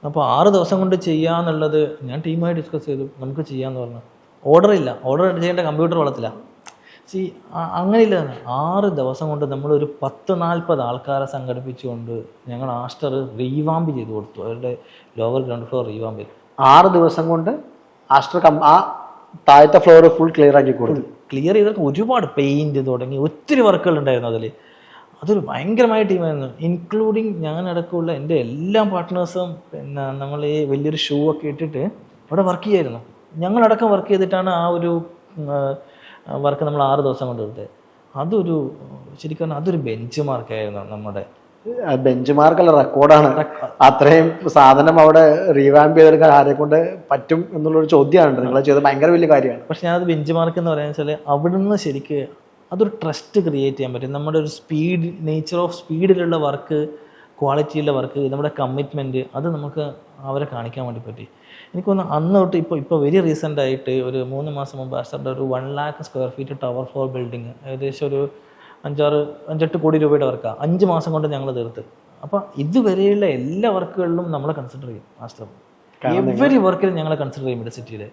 അപ്പോൾ 6 ദിവസം കൊണ്ട് ചെയ്യാന്നുള്ളത് ഞാൻ ടീമായി ഡിസ്കസ് ചെയ്തു. നമുക്ക് ചെയ്യാമെന്ന് പറഞ്ഞു. ഓർഡർ ചെയ്യേണ്ട കമ്പ്യൂട്ടർ വളത്തില്ല. അങ്ങനെയില്ല. 6 ദിവസം കൊണ്ട് നമ്മളൊരു 10-40 ആൾക്കാരെ സംഘടിപ്പിച്ചുകൊണ്ട് ഞങ്ങൾ ആസ്റ്റർ റീവാമ്പ് ചെയ്ത് കൊടുത്തു. അവരുടെ ലോവർ ഗ്രൗണ്ട് ഫ്ലോർ റീവാമ്പ് ചെയ്തു. 6 ദിവസം കൊണ്ട് ആസ്റ്റർ ആ താഴത്തെ ഫ്ലോർ ഫുൾ ക്ലിയർ ആക്കി കൊടുത്തു. ക്ലിയർ ചെയ്തൊക്കെ ഒരുപാട് പെയിൻറ്റ് തുടങ്ങി ഒത്തിരി വർക്കുകൾ ഉണ്ടായിരുന്നു അതിൽ. അതൊരു ഭയങ്കരമായ ടീമായിരുന്നു. ഇൻക്ലൂഡിങ് ഞാനടക്കമുള്ള എൻ്റെ എല്ലാ പാർട്ട്നേഴ്സും. പിന്നെ നമ്മൾ ഈ വലിയൊരു ഷൂ ഒക്കെ ഇട്ടിട്ട് അവിടെ വർക്ക് ചെയ്യായിരുന്നു. ഞങ്ങളടക്കം വർക്ക് ചെയ്തിട്ടാണ് ആ ഒരു വർക്ക് നമ്മൾ 6 ദിവസം കൊണ്ട് എടുത്തത്. ശരിക്കും അതൊരു ബെഞ്ച് മാർക്കായിരുന്നു. നമ്മുടെ ബെഞ്ച് മാർക്കല്ല, റെക്കോർഡാണ്. അത്രയും സാധനം അവിടെ റീവാമ്പ് ചെയ്തെടുക്കാൻ ആരെ കൊണ്ട് പറ്റും എന്നുള്ളൊരു ചോദ്യമാണ്. നിങ്ങൾ ചെയ്തത് ഭയങ്കര വലിയ കാര്യമാണ്. പക്ഷെ ഞാനത് ബെഞ്ച് മാർക്ക് എന്ന് പറയുന്നത് വെച്ചാൽ അവിടുന്ന് ശരിക്ക് അതൊരു ട്രസ്റ്റ് ക്രിയേറ്റ് ചെയ്യാൻ പറ്റും. നമ്മുടെ ഒരു നേച്ചർ ഓഫ് സ്പീഡിലുള്ള വർക്ക്, ക്വാളിറ്റിയുള്ള വർക്ക്, നമ്മുടെ കമ്മിറ്റ്മെൻറ്റ്, അത് നമുക്ക് അവരെ കാണിക്കാൻ വേണ്ടി പറ്റി. എനിക്കൊന്ന് അന്ന് തൊട്ട് ഇപ്പോൾ വെരി റീസെൻ്റ് ആയിട്ട് ഒരു 3 മാസം മുമ്പ് ആസ്റ്ററിൻ്റെ ഒരു 1 lakh square feet tower floor building ഏകദേശം ഒരു 5-8 കോടി രൂപയുടെ വർക്കാണ് 5 മാസം കൊണ്ട് ഞങ്ങൾ തീർത്ത്. അപ്പോൾ ഇതുവരെയുള്ള എല്ലാ വർക്കുകളിലും നമ്മളെ കൺസിഡർ ചെയ്യും ആസ്റ്റർ. എവരി വർക്കിലും ഞങ്ങളെ കൺസിഡർ ചെയ്യും മെഡിസിറ്റിയിൽ.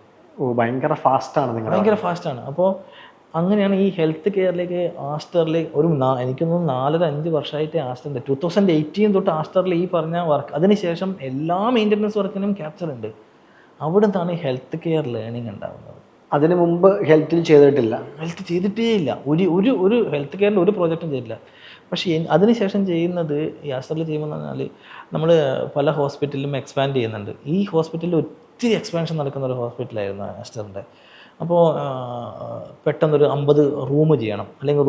ഓ ഭയങ്കര ഫാസ്റ്റാണ് നിങ്ങൾ. ഭയങ്കര ഫാസ്റ്റാണ്. അപ്പോൾ അങ്ങനെയാണ് ഈ ഹെൽത്ത് കെയറിലേക്ക് ആസ്റ്ററിലേക്ക് എനിക്ക് തോന്നുന്നു 4-5 വർഷമായിട്ട് ആസ്റ്ററിൻ്റെ 2018 തൊട്ട് ആസ്റ്ററിൽ ഈ പറഞ്ഞ വർക്ക്, അതിനുശേഷം എല്ലാ മെയിൻ്റനൻസ് വർക്കിനും ക്യാപ്ചർ ഉണ്ട്. അവിടെ നിന്നാണ് ഹെൽത്ത് കെയർ ലേണിംഗ് ഉണ്ടാകുന്നത്. അതിനു മുമ്പ് ഹെൽത്തിൽ ചെയ്തിട്ടില്ല. ഹെൽത്ത് ചെയ്തിട്ടേ ഇല്ല, ഒരു ഹെൽത്ത് കെയറിൻ്റെ ഒരു പ്രോജക്റ്റും ചെയ്തില്ല. പക്ഷേ അതിനുശേഷം ചെയ്യുന്നത് ഈ ആസ്റ്ററിൽ ചെയ്യുമ്പോൾ പറഞ്ഞാൽ നമ്മൾ പല ഹോസ്പിറ്റലിലും എക്സ്പാൻഡ് ചെയ്യുന്നുണ്ട്. ഈ ഹോസ്പിറ്റലിൽ ഒത്തിരി എക്സ്പാൻഷൻ നടക്കുന്ന ഒരു ഹോസ്പിറ്റലായിരുന്നു ആസ്റ്ററിൻ്റെ. അപ്പോൾ പെട്ടെന്നൊരു 50 റൂം ചെയ്യണം, അല്ലെങ്കിൽ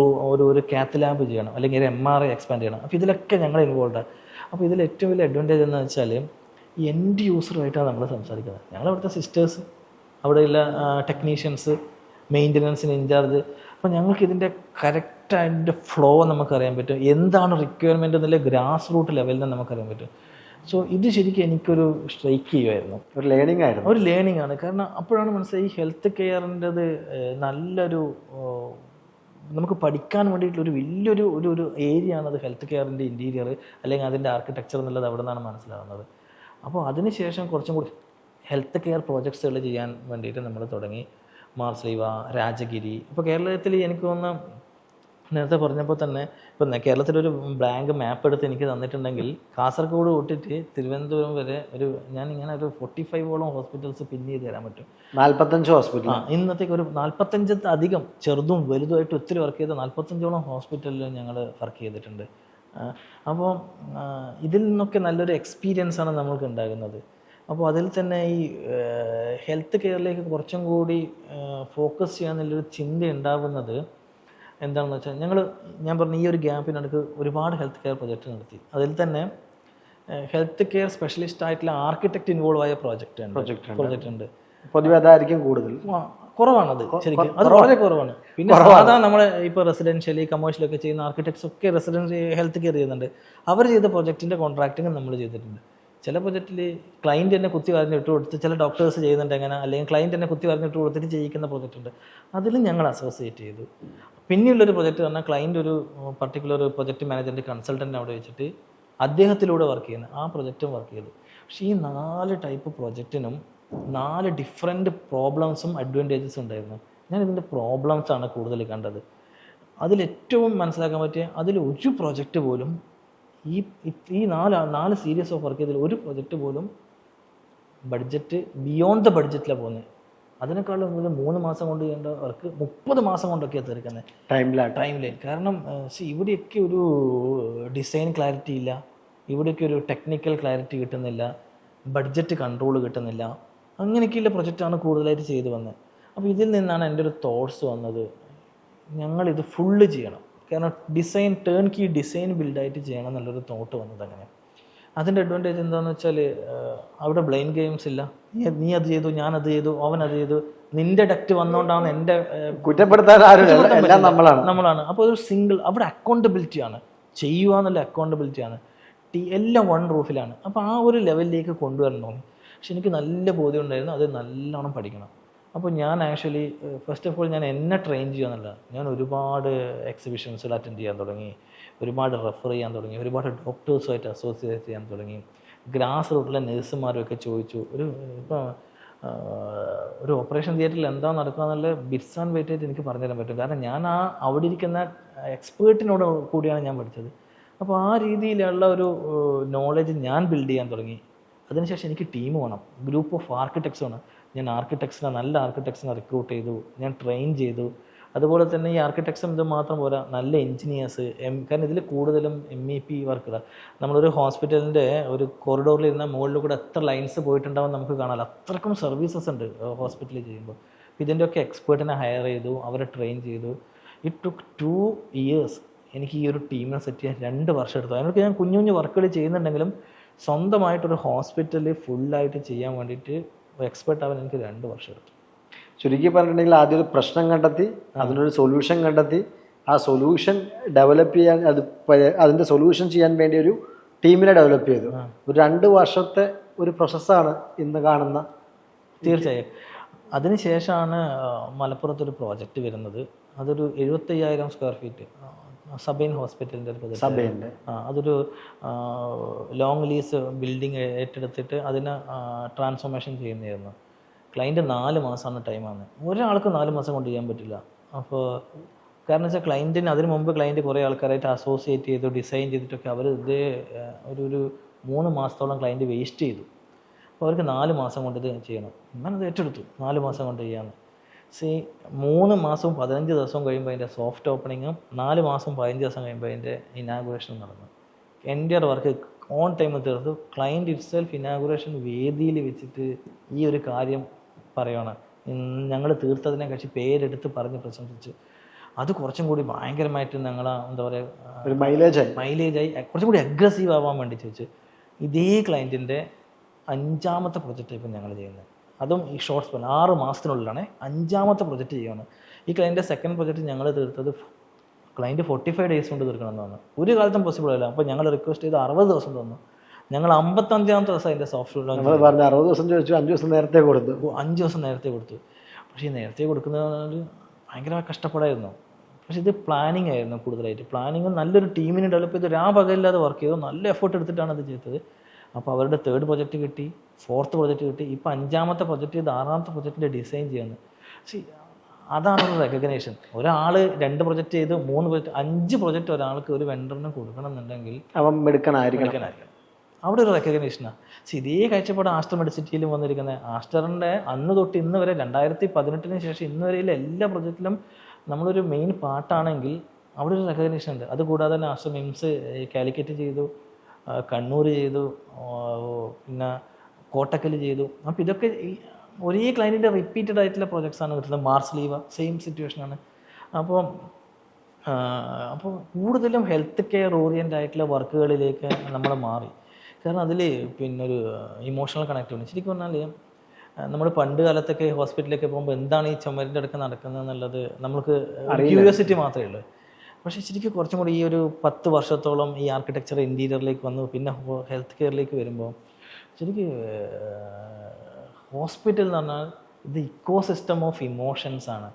ഒരു കാത്ത് ലാബ് ചെയ്യണം, അല്ലെങ്കിൽ ഒരു MRI എക്സ്പാൻഡ് ചെയ്യണം. അപ്പോൾ ഇതിലൊക്കെ ഞങ്ങൾ ഇൻവോൾവ്. അപ്പോൾ ഇതിൽ ഏറ്റവും വലിയ അഡ്വാൻറ്റേജ് എന്ന് വെച്ചാൽ ഈ എൻഡ് യൂസറുമായിട്ടാണ് നമ്മൾ സംസാരിക്കുന്നത്. ഞങ്ങളവിടുത്തെ സിസ്റ്റേഴ്സ്, അവിടെയുള്ള ടെക്നീഷ്യൻസ്, മെയിൻ്റനൻസിന് ഇൻചാർജ്. അപ്പോൾ ഞങ്ങൾക്ക് ഇതിൻ്റെ കറക്റ്റായിട്ട് ഫ്ലോ നമുക്കറിയാൻ പറ്റും, എന്താണ് റിക്വയർമെൻറ്റ് എന്നുള്ള ഗ്രാസ് റൂട്ട് ലെവലിൽ നിന്ന് നമുക്കറിയാൻ പറ്റും. സോ ഇത് ശരിക്കും എനിക്കൊരു സ്ട്രൈക്ക് ചെയ്യുമായിരുന്നു, ഒരു ലേണിംഗ് ആയിരുന്നു. ഒരു ലേണിംഗ് ആണ്. കാരണം അപ്പോഴാണ് മനസ്സിലായി ഈ ഹെൽത്ത് കെയറിൻ്റെത് നല്ലൊരു നമുക്ക് പഠിക്കാൻ വേണ്ടിയിട്ടുള്ളൊരു വലിയൊരു ഒരു ഏരിയ ആണത് ഹെൽത്ത് കെയറിൻ്റെ ഇൻറ്റീരിയർ അല്ലെങ്കിൽ അതിൻ്റെ ആർക്കിടെക്ചർ എന്നുള്ളത് അവിടെ നിന്നാണ് മനസ്സിലാവുന്നത്. അപ്പോൾ അതിനുശേഷം കുറച്ചും കൂടി ഹെൽത്ത് കെയർ പ്രോജക്ട്സുകൾ ചെയ്യാൻ വേണ്ടിയിട്ട് നമ്മൾ തുടങ്ങി. മാർസ്ലീവ, രാജഗിരി. ഇപ്പോൾ കേരളത്തിൽ എനിക്ക് തോന്നുന്നു നേരത്തെ പറഞ്ഞപ്പോൾ തന്നെ ഇപ്പം കേരളത്തിലൊരു ബ്ലാങ്ക് മാപ്പ് എടുത്ത് എനിക്ക് തന്നിട്ടുണ്ടെങ്കിൽ കാസർഗോഡ് തൊട്ടിട്ട് തിരുവനന്തപുരം വരെ ഞാനിങ്ങനെ ഒരു 45ഓളം ഹോസ്പിറ്റൽസ് പിൻ ചെയ്ത് തരാൻ പറ്റും. 45 ഹോസ്പിറ്റൽ. ഇന്നത്തേക്ക് ഒരു 45 അധികം ചെറുതും വലുതുമായിട്ട് ഒത്തിരി വർക്ക് ചെയ്ത 45ഓളം ഹോസ്പിറ്റലിൽ ഞങ്ങൾ വർക്ക് ചെയ്തിട്ടുണ്ട്. അപ്പോൾ ഇതിൽ നിന്നൊക്കെ നല്ലൊരു എക്സ്പീരിയൻസ് ആണ് നമ്മൾക്ക് ഉണ്ടാകുന്നത്. അപ്പോൾ അതിൽ തന്നെ ഈ ഹെൽത്ത് കെയറിലേക്ക് കുറച്ചും കൂടി ഫോക്കസ് ചെയ്യാന്നുള്ളൊരു ചിന്ത ഉണ്ടാകുന്നത് എന്താണെന്ന് വെച്ചാൽ ഞാൻ പറഞ്ഞ ഈ ഒരു ഗ്യാപ്പിനടുക്ക് ഒരുപാട് ഹെൽത്ത് കെയർ പ്രൊജക്റ്റ് നടത്തി. അതിൽ തന്നെ ഹെൽത്ത് കെയർ സ്പെഷ്യലിസ്റ്റ് ആയിട്ടുള്ള ആർക്കിടെക്ട് ഇൻവോൾവ് ആയ പ്രോജക്റ്റ് ഉണ്ട്. പൊതുവെ അതായിരിക്കും കൂടുതൽ. കുറവാണത് ശരിക്കും, അത് വളരെ കുറവാണ്. പിന്നെ സാധാരണ നമ്മൾ ഇപ്പോൾ റെസിഡൻഷ്യലി കമേഴ്ഷ്യലൊക്കെ ചെയ്യുന്ന ആർക്കിടെക്ട്സ് ഒക്കെ ഹെൽത്ത് കെയർ ചെയ്യുന്നുണ്ട്. അവർ ചെയ്ത പ്രൊജക്റ്റിൻ്റെ കോൺട്രാക്റ്റിങ് നമ്മൾ ചെയ്തിട്ടുണ്ട്. ചില പ്രൊജക്റ്റിൽ ക്ലയൻറ്റ് തന്നെ കുത്തി വരഞ്ഞിട്ട് കൊടുത്ത്, ചില ഡോക്ടേഴ്സ് ചെയ്യുന്നുണ്ട് അങ്ങനെ, അല്ലെങ്കിൽ ക്ലയൻറ്റ് തന്നെ കുത്തി വരഞ്ഞിട്ട് കൊടുത്തിട്ട് ചെയ്യിക്കുന്ന പ്രൊജക്റ്റ് ഉണ്ട്. അതിലും ഞങ്ങൾ അസോസിയേറ്റ് ചെയ്തു. പിന്നെയുള്ളൊരു പ്രൊജക്റ്റ് പറഞ്ഞാൽ ക്ലയൻറ്റ് ഒരു പർട്ടിക്കുലർ പ്രൊജക്റ്റ് മാനേജറിൻ്റെ കൺസൾട്ടൻ്റ് അവിടെ വെച്ചിട്ട് അദ്ദേഹത്തിലൂടെ വർക്ക് ചെയ്യുന്നത്, ആ പ്രൊജക്റ്റും വർക്ക് ചെയ്തു. പക്ഷേ ഈ 4 ടൈപ്പ് പ്രൊജക്റ്റിനും 4 ഡിഫറെൻറ്റ് പ്രോബ്ലംസും അഡ്വാൻറ്റേജസ് ഉണ്ടായിരുന്നു. ഞാൻ ഇതിൻ്റെ പ്രോബ്ലംസാണ് കൂടുതൽ കണ്ടത്. അതിലേറ്റവും മനസ്സിലാക്കാൻ പറ്റിയ അതിലൊരു പ്രൊജക്റ്റ് പോലും ഈ 4 സീരീസ് ഓഫ് വർക്ക് ചെയ്തതിൽ ഒരു പ്രൊജക്റ്റ് പോലും ബഡ്ജറ്റ് ബിയോണ്ട് ദ ബഡ്ജറ്റിലാണ് പോകുന്നത്. അതിനേക്കാളും കൂടുതൽ 3 മാസം കൊണ്ട് ചെയ്യേണ്ട വർക്ക് 30 മാസം കൊണ്ടൊക്കെയാണ് തീർക്കുന്നത് ടൈം ലൈൻ. കാരണം ഇവിടെയൊക്കെ ഒരു ഡിസൈൻ ക്ലാരിറ്റി ഇല്ല, ഇവിടെയൊക്കെ ഒരു ടെക്നിക്കൽ ക്ലാരിറ്റി കിട്ടുന്നില്ല, ബഡ്ജറ്റ് കൺട്രോൾ കിട്ടുന്നില്ല. അങ്ങനെയൊക്കെയുള്ള പ്രൊജക്റ്റാണ് കൂടുതലായിട്ട് ചെയ്തു വന്നത്. അപ്പോൾ ഇതിൽ നിന്നാണ് എൻ്റെ ഒരു തോട്ട്സ് വന്നത്, ഞങ്ങളിത് ഫുള്ള് ചെയ്യണം. കാരണം ടേൺ കീ ഡിസൈൻ ബിൽഡായിട്ട് ചെയ്യണം എന്നുള്ളൊരു തോട്ട് വന്നത്. അങ്ങനെ അതിൻ്റെ അഡ്വാൻറ്റേജ് എന്താണെന്ന് വെച്ചാൽ അവിടെ ബ്ലെയിം ഗെയിംസ് ഇല്ല. നീ അത് ചെയ്തു, ഞാനത് ചെയ്തു, അവൻ അത് ചെയ്തു, നിന്റെ ഡക്റ്റ് വന്നുകൊണ്ടാണ് എൻ്റെ കുറ്റപ്പെടുത്താൻ നമ്മളാണ്. അപ്പോൾ ഒരു അവിടെ അക്കൗണ്ടബിലിറ്റിയാണ്, ചെയ്യുക എന്നുള്ള അക്കൗണ്ടബിലിറ്റിയാണ്, എല്ലാം വൺ റൂഫിലാണ്. അപ്പോൾ ആ ഒരു ലെവലിലേക്ക് കൊണ്ടുവരണം തോന്നി. പക്ഷെ എനിക്ക് നല്ല ബോധ്യം ഉണ്ടായിരുന്നു അത് നല്ലോണം പഠിക്കണം. അപ്പോൾ ഞാൻ ആക്ച്വലി ഫസ്റ്റ് ഓഫ് ഓൾ ഞാൻ എന്നെ ട്രെയിൻ ചെയ്യുക എന്നല്ല, ഞാൻ ഒരുപാട് എക്സിബിഷൻസിൽ അറ്റൻഡ് ചെയ്യാൻ തുടങ്ങി, ഒരുപാട് റെഫർ ചെയ്യാൻ തുടങ്ങി, ഒരുപാട് ഡോക്ടേഴ്സുമായിട്ട് അസോസിയേറ്റ് ചെയ്യാൻ തുടങ്ങി, ഗ്രാസ് റൂട്ടിലെ നഴ്സുമാരൊക്കെ ചോദിച്ചു. ഇപ്പോൾ ഒരു ഓപ്പറേഷൻ തിയേറ്ററിൽ എന്താ നടക്കുക എന്നുള്ള ബിറ്റ്സ് ആൻഡ് വെയിറ്റായിട്ട് എനിക്ക് പറഞ്ഞുതരാൻ പറ്റും. കാരണം ഞാൻ അവിടെ ഇരിക്കുന്ന എക്സ്പേർട്ടിനോട് കൂടിയാണ് ഞാൻ പഠിച്ചത്. അപ്പോൾ ആ രീതിയിലുള്ള ഒരു നോളജ് ഞാൻ ബിൽഡ് ചെയ്യാൻ തുടങ്ങി. അതിനുശേഷം എനിക്ക് ടീം വേണം, ഗ്രൂപ്പ് ഓഫ് ആർക്കിടെക്ട്സ് വേണം. ഞാൻ നല്ല ആർക്കിടെക്ട്സിനെ റിക്രൂട്ട് ചെയ്തു, ഞാൻ ട്രെയിൻ ചെയ്തു. അതുപോലെ തന്നെ ഈ ആർക്കിടെക്ട്സും ഇത് മാത്രം പോരാ, നല്ല എൻജിനീയേഴ്സ്. കാരണം ഇതിൽ കൂടുതലും MEP വർക്കുകളാണ്. നമ്മളൊരു ഹോസ്പിറ്റലിൻ്റെ ഒരു കോറിഡോറിൽ ഇരുന്ന മുകളിൽ കൂടെ എത്ര ലൈൻസ് പോയിട്ടുണ്ടാവും നമുക്ക് കാണാമല്ലോ, അത്രക്കും സർവീസസ് ഉണ്ട് ഹോസ്പിറ്റലിൽ ചെയ്യുമ്പോൾ. ഇതിൻ്റെയൊക്കെ എക്സ്പേർട്ടിനെ ഹയർ ചെയ്തു, അവരെ ട്രെയിൻ ചെയ്തു. ഇറ്റ് ടുക്ക് 2 years എനിക്ക് ഈ ഒരു ടീമിനെ സെറ്റ് ചെയ്യാൻ 2 വർഷം എടുത്തു. അതിനൊക്കെ ഞാൻ കുഞ്ഞു വർക്കുകൾ ചെയ്യുന്നുണ്ടെങ്കിലും സ്വന്തമായിട്ടൊരു ഹോസ്പിറ്റലിൽ ഫുള്ളായിട്ട് ചെയ്യാൻ വേണ്ടിയിട്ട് എക്സ്പെർട്ട് ആവാൻ എനിക്ക് 2 വർഷം എടുത്തു. ചുരുക്കി പറഞ്ഞിട്ടുണ്ടെങ്കിൽ ആദ്യം ഒരു പ്രശ്നം കണ്ടെത്തി, അതിനൊരു സൊല്യൂഷൻ കണ്ടെത്തി, ആ സൊല്യൂഷൻ ഡെവലപ്പ് ചെയ്യാൻ അതിൻ്റെ സൊല്യൂഷൻ ചെയ്യാൻ വേണ്ടി ഒരു ടീമിനെ ഡെവലപ്പ് ചെയ്തു. ഒരു 2 വർഷത്തെ ഒരു പ്രോസസ്സാണ് ഇന്ന് കാണുന്ന. തീർച്ചയായും. അതിനുശേഷമാണ് മലപ്പുറത്തൊരു പ്രോജക്റ്റ് വരുന്നത്. അതൊരു 75,000 സ്ക്വയർ ഫീറ്റ് സബൈൻ ഹോസ്പിറ്റലിൻ്റെ ഒരു പ്രൊജക്റ്റ്. അതൊരു ലോങ് ലീസ് ബിൽഡിംഗ് ഏറ്റെടുത്തിട്ട് അതിനെ ട്രാൻസ്ഫോർമേഷൻ ചെയ്യുന്നതായിരുന്നു. ക്ലയൻറ്റ് 4 മാസമാണ് ടൈമാണ്. ഒരാൾക്ക് 4 മാസം കൊണ്ട് ചെയ്യാൻ പറ്റില്ല. അപ്പോൾ കാരണം വെച്ചാൽ ക്ലയൻറ്റിന് അതിന് മുമ്പ് ക്ലയൻറ്റ് കുറേ ആൾക്കാരായിട്ട് അസോസിയേറ്റ് ചെയ്തു, ഡിസൈൻ ചെയ്തിട്ടൊക്കെ അവർ ഇതേ ഒരു 3 മാസത്തോളം ക്ലയൻറ്റ് വേസ്റ്റ് ചെയ്തു. അപ്പോൾ അവർക്ക് 4 മാസം കൊണ്ട് ഇത് ചെയ്യണം. ഞാനത് ഏറ്റെടുത്തു, 4 മാസം കൊണ്ട് ചെയ്യാമെന്ന്. 3 മാസവും 15 ദിവസവും കഴിയുമ്പോൾ അതിൻ്റെ സോഫ്റ്റ് ഓപ്പണിങ്ങും 4 മാസം 15 ദിവസം കഴിയുമ്പോൾ അതിൻ്റെ ഇനാഗുറേഷനും നടന്നു. എൻ്റെ വർക്ക് ഓൺ ടൈം തീർത്തു. ക്ലയൻറ്റ് ഇറ്റ് സെൽഫ് ഇനാഗുറേഷൻ വേദിയിൽ വെച്ചിട്ട് ഈ ഒരു കാര്യം പറയുകയാണ്, ഞങ്ങൾ തീർത്തതിനെ കഴിച്ച് പേരെടുത്ത് പറഞ്ഞ് പ്രശംസിച്ച്. അത് കുറച്ചും കൂടി ഭയങ്കരമായിട്ട് ഞങ്ങൾ എന്താ പറയുക, ഒരു മൈലേജായി കുറച്ചും കൂടി അഗ്രസീവ് ആവാൻ വേണ്ടി ചോദിച്ചു. ഇതേ ക്ലയൻറ്റിൻ്റെ 5ാമത്തെ പ്രൊജക്റ്റ് ഇപ്പം ഞങ്ങൾ ചെയ്യുന്നത്. അതും ഈ ഷോർട്ട് സ്പെൻ 6 മാസത്തിനുള്ളിലാണ് 5ാമത്തെ പ്രൊജക്റ്റ് ചെയ്യുന്നത്. ഈ ക്ലയൻറ്റിൻ്റെ സെക്കൻഡ് പ്രൊജക്റ്റ് ഞങ്ങൾ തീർത്തത് ക്ലയൻറ്റ് 45 ഡേയ്സ് കൊണ്ട് തീർക്കണമെന്ന് പറഞ്ഞു. ഒരു കാലത്തും പോസിബിൾ അല്ല. അപ്പോൾ ഞങ്ങൾ റിക്വസ്റ്റ് ചെയ്ത് 60 ദിവസം തന്നു. ഞങ്ങൾ 55ാമത്തെ ദിവസം അതിൻ്റെ സോഫ്റ്റ്വെയർ ലോഞ്ച് 60 ദിവസം ചോദിച്ചു, 5 ദിവസം നേരത്തെ കൊടുത്തു. 5 ദിവസം നേരത്തെ കൊടുത്തു. പക്ഷേ ഈ നേരത്തെ കൊടുക്കുന്നത് ഭയങ്കര കഷ്ടപ്പാടായിരുന്നു. പക്ഷേ ഇത് പ്ലാനിങ് ആയിരുന്നു കൂടുതലായിട്ട്. പ്ലാനിങ്ങും നല്ലൊരു ടീമിനെ ഡെവലപ്പ് ചെയ്ത് പകലില്ലാതെ വർക്ക് ചെയ്തു. നല്ല എഫേർട്ട് എടുത്തിട്ടാണ് അത് ചെയ്തത്. അപ്പോൾ അവരുടെ 3rd പ്രൊജക്റ്റ് കിട്ടി, 4th പ്രൊജക്റ്റ് കിട്ടി. ഇപ്പോൾ 5ാമത്തെ പ്രൊജക്റ്റ് ചെയ്ത് 6ാമത്തെ പ്രൊജക്റ്റിൻ്റെ ഡിസൈൻ ചെയ്യുന്നത്. അതാണ് ഒരു റെക്കഗ്നേഷൻ. ഒരാൾ 2 പ്രൊജക്റ്റ് ചെയ്ത് 3 പ്രൊജക്റ്റ് 5 പ്രൊജക്റ്റ് ഒരാൾക്ക് ഒരു വെണ്ടറിന് കൊടുക്കണം എന്നുണ്ടെങ്കിൽ അവൻ മെടുക്കനായിരിക്കണം. അവിടെ ഒരു റെക്കഗ്നേഷനാണ്. ഇതേ കാഴ്ചപ്പാട് ആസ്റ്റർ മെഡിസിറ്റിയിലും വന്നിരിക്കുന്നത്. ആസ്റ്ററിൻ്റെ അന്ന് തൊട്ട് ഇന്ന് വരെ 2018 ശേഷം ഇന്ന് വരെയുള്ള എല്ലാ പ്രൊജക്റ്റിലും നമ്മളൊരു മെയിൻ പാർട്ടാണെങ്കിൽ അവിടെ ഒരു റെക്കഗ്നേഷൻ ഉണ്ട്. അതുകൂടാതെ തന്നെ ആസ്റ്റർ മിംസ് കാലിക്കറ്റ് ചെയ്തു, കണ്ണൂർ ചെയ്തു, പിന്നെ കോട്ടക്കൽ ചെയ്തു. അപ്പോൾ ഇതൊക്കെ ഒരേ ക്ലയൻറ്റിൻ്റെ റിപ്പീറ്റഡ് ആയിട്ടുള്ള പ്രോജക്ട്സാണ് കിട്ടുന്നത്. മാർസ് ലീവ സെയിം സിറ്റുവേഷനാണ്. അപ്പോൾ കൂടുതലും ഹെൽത്ത് കെയർ ഓറിയൻ്റ് ആയിട്ടുള്ള വർക്കുകളിലേക്ക് നമ്മൾ മാറി. കാരണം അതിൽ പിന്നെ ഒരു ഇമോഷണൽ കണക്റ്റ് ഉണ്ട്. ശരിക്കും പറഞ്ഞാൽ നമ്മൾ പണ്ട് കാലത്തൊക്കെ ഹോസ്പിറ്റലിലേക്ക് പോകുമ്പോൾ എന്താണ് ഈ ചുമരിൻ്റെ അടുക്ക് നടക്കുന്നത് എന്നുള്ളത് നമുക്ക് ക്യൂരിയോസിറ്റി മാത്രമേ ഉള്ളൂ. പക്ഷേ ശരിക്കും കുറച്ചും കൂടി ഈ ഒരു 10 വർഷത്തോളം ഈ ആർക്കിടെക്ചർ ഇൻറ്റീരിയറിലേക്ക് വന്നു, പിന്നെ ഹെൽത്ത് കെയറിലേക്ക് വരുമ്പോൾ ശരിക്കും ഹോസ്പിറ്റൽ എന്ന് പറഞ്ഞാൽ ഇത് ഇക്കോ സിസ്റ്റം ഓഫ് ഇമോഷൻസ് ആണ്.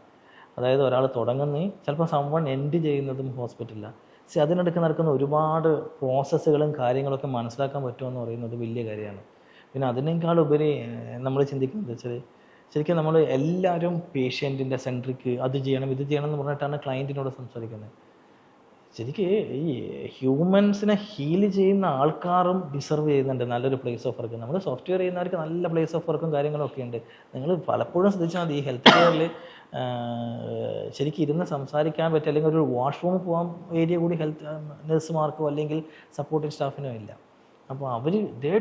അതായത് ഒരാൾ തുടങ്ങുന്നത് ചിലപ്പോൾ സംവൺ എൻഡ് ചെയ്യുന്നതും ഹോസ്പിറ്റലിലാണ്. അതിനിടയ്ക്ക് നടക്കുന്ന ഒരുപാട് പ്രോസസ്സുകളും കാര്യങ്ങളൊക്കെ മനസ്സിലാക്കാൻ പറ്റുമെന്ന് പറയുന്നത് വലിയ കാര്യമാണ്. പിന്നെ അതിനേക്കാൾ ഉപരി നമ്മൾ ചിന്തിക്കുന്നത് വെച്ചാൽ ശരിക്കും നമ്മൾ എല്ലാവരും പേഷ്യൻറ്റിൻ്റെ സെൻട്രിക്ക് അത് ചെയ്യണം ഇത് ചെയ്യണം എന്ന് പറഞ്ഞിട്ടാണ് ക്ലയൻറ്റിനോട് സംസാരിക്കുന്നത്. ശരിക്കും ഈ ഹ്യൂമൻസിനെ ഹീൽ ചെയ്യുന്ന ആൾക്കാരും ഡിസർവ് ചെയ്യുന്നുണ്ട് നല്ലൊരു പ്ലേസ് ഓഫ് വർക്ക്. നമ്മൾ സോഫ്റ്റ്വെയർ ചെയ്യുന്നവർക്ക് നല്ല പ്ലേസ് ഓഫ് വർക്കും കാര്യങ്ങളൊക്കെ ഉണ്ട്. നിങ്ങൾ പലപ്പോഴും ശ്രദ്ധിച്ചാൽ മതി, ഈ ഹെൽത്ത് കെയറിൽ ശരിക്കും ഇരുന്ന് സംസാരിക്കാൻ പറ്റുക അല്ലെങ്കിൽ ഒരു വാഷ്റൂമിൽ പോകാൻ ഏരിയ കൂടി ഹെൽത്ത് നഴ്സുമാർക്കോ അല്ലെങ്കിൽ സപ്പോർട്ടിങ് സ്റ്റാഫിനോ ഇല്ല. അപ്പോൾ അവർ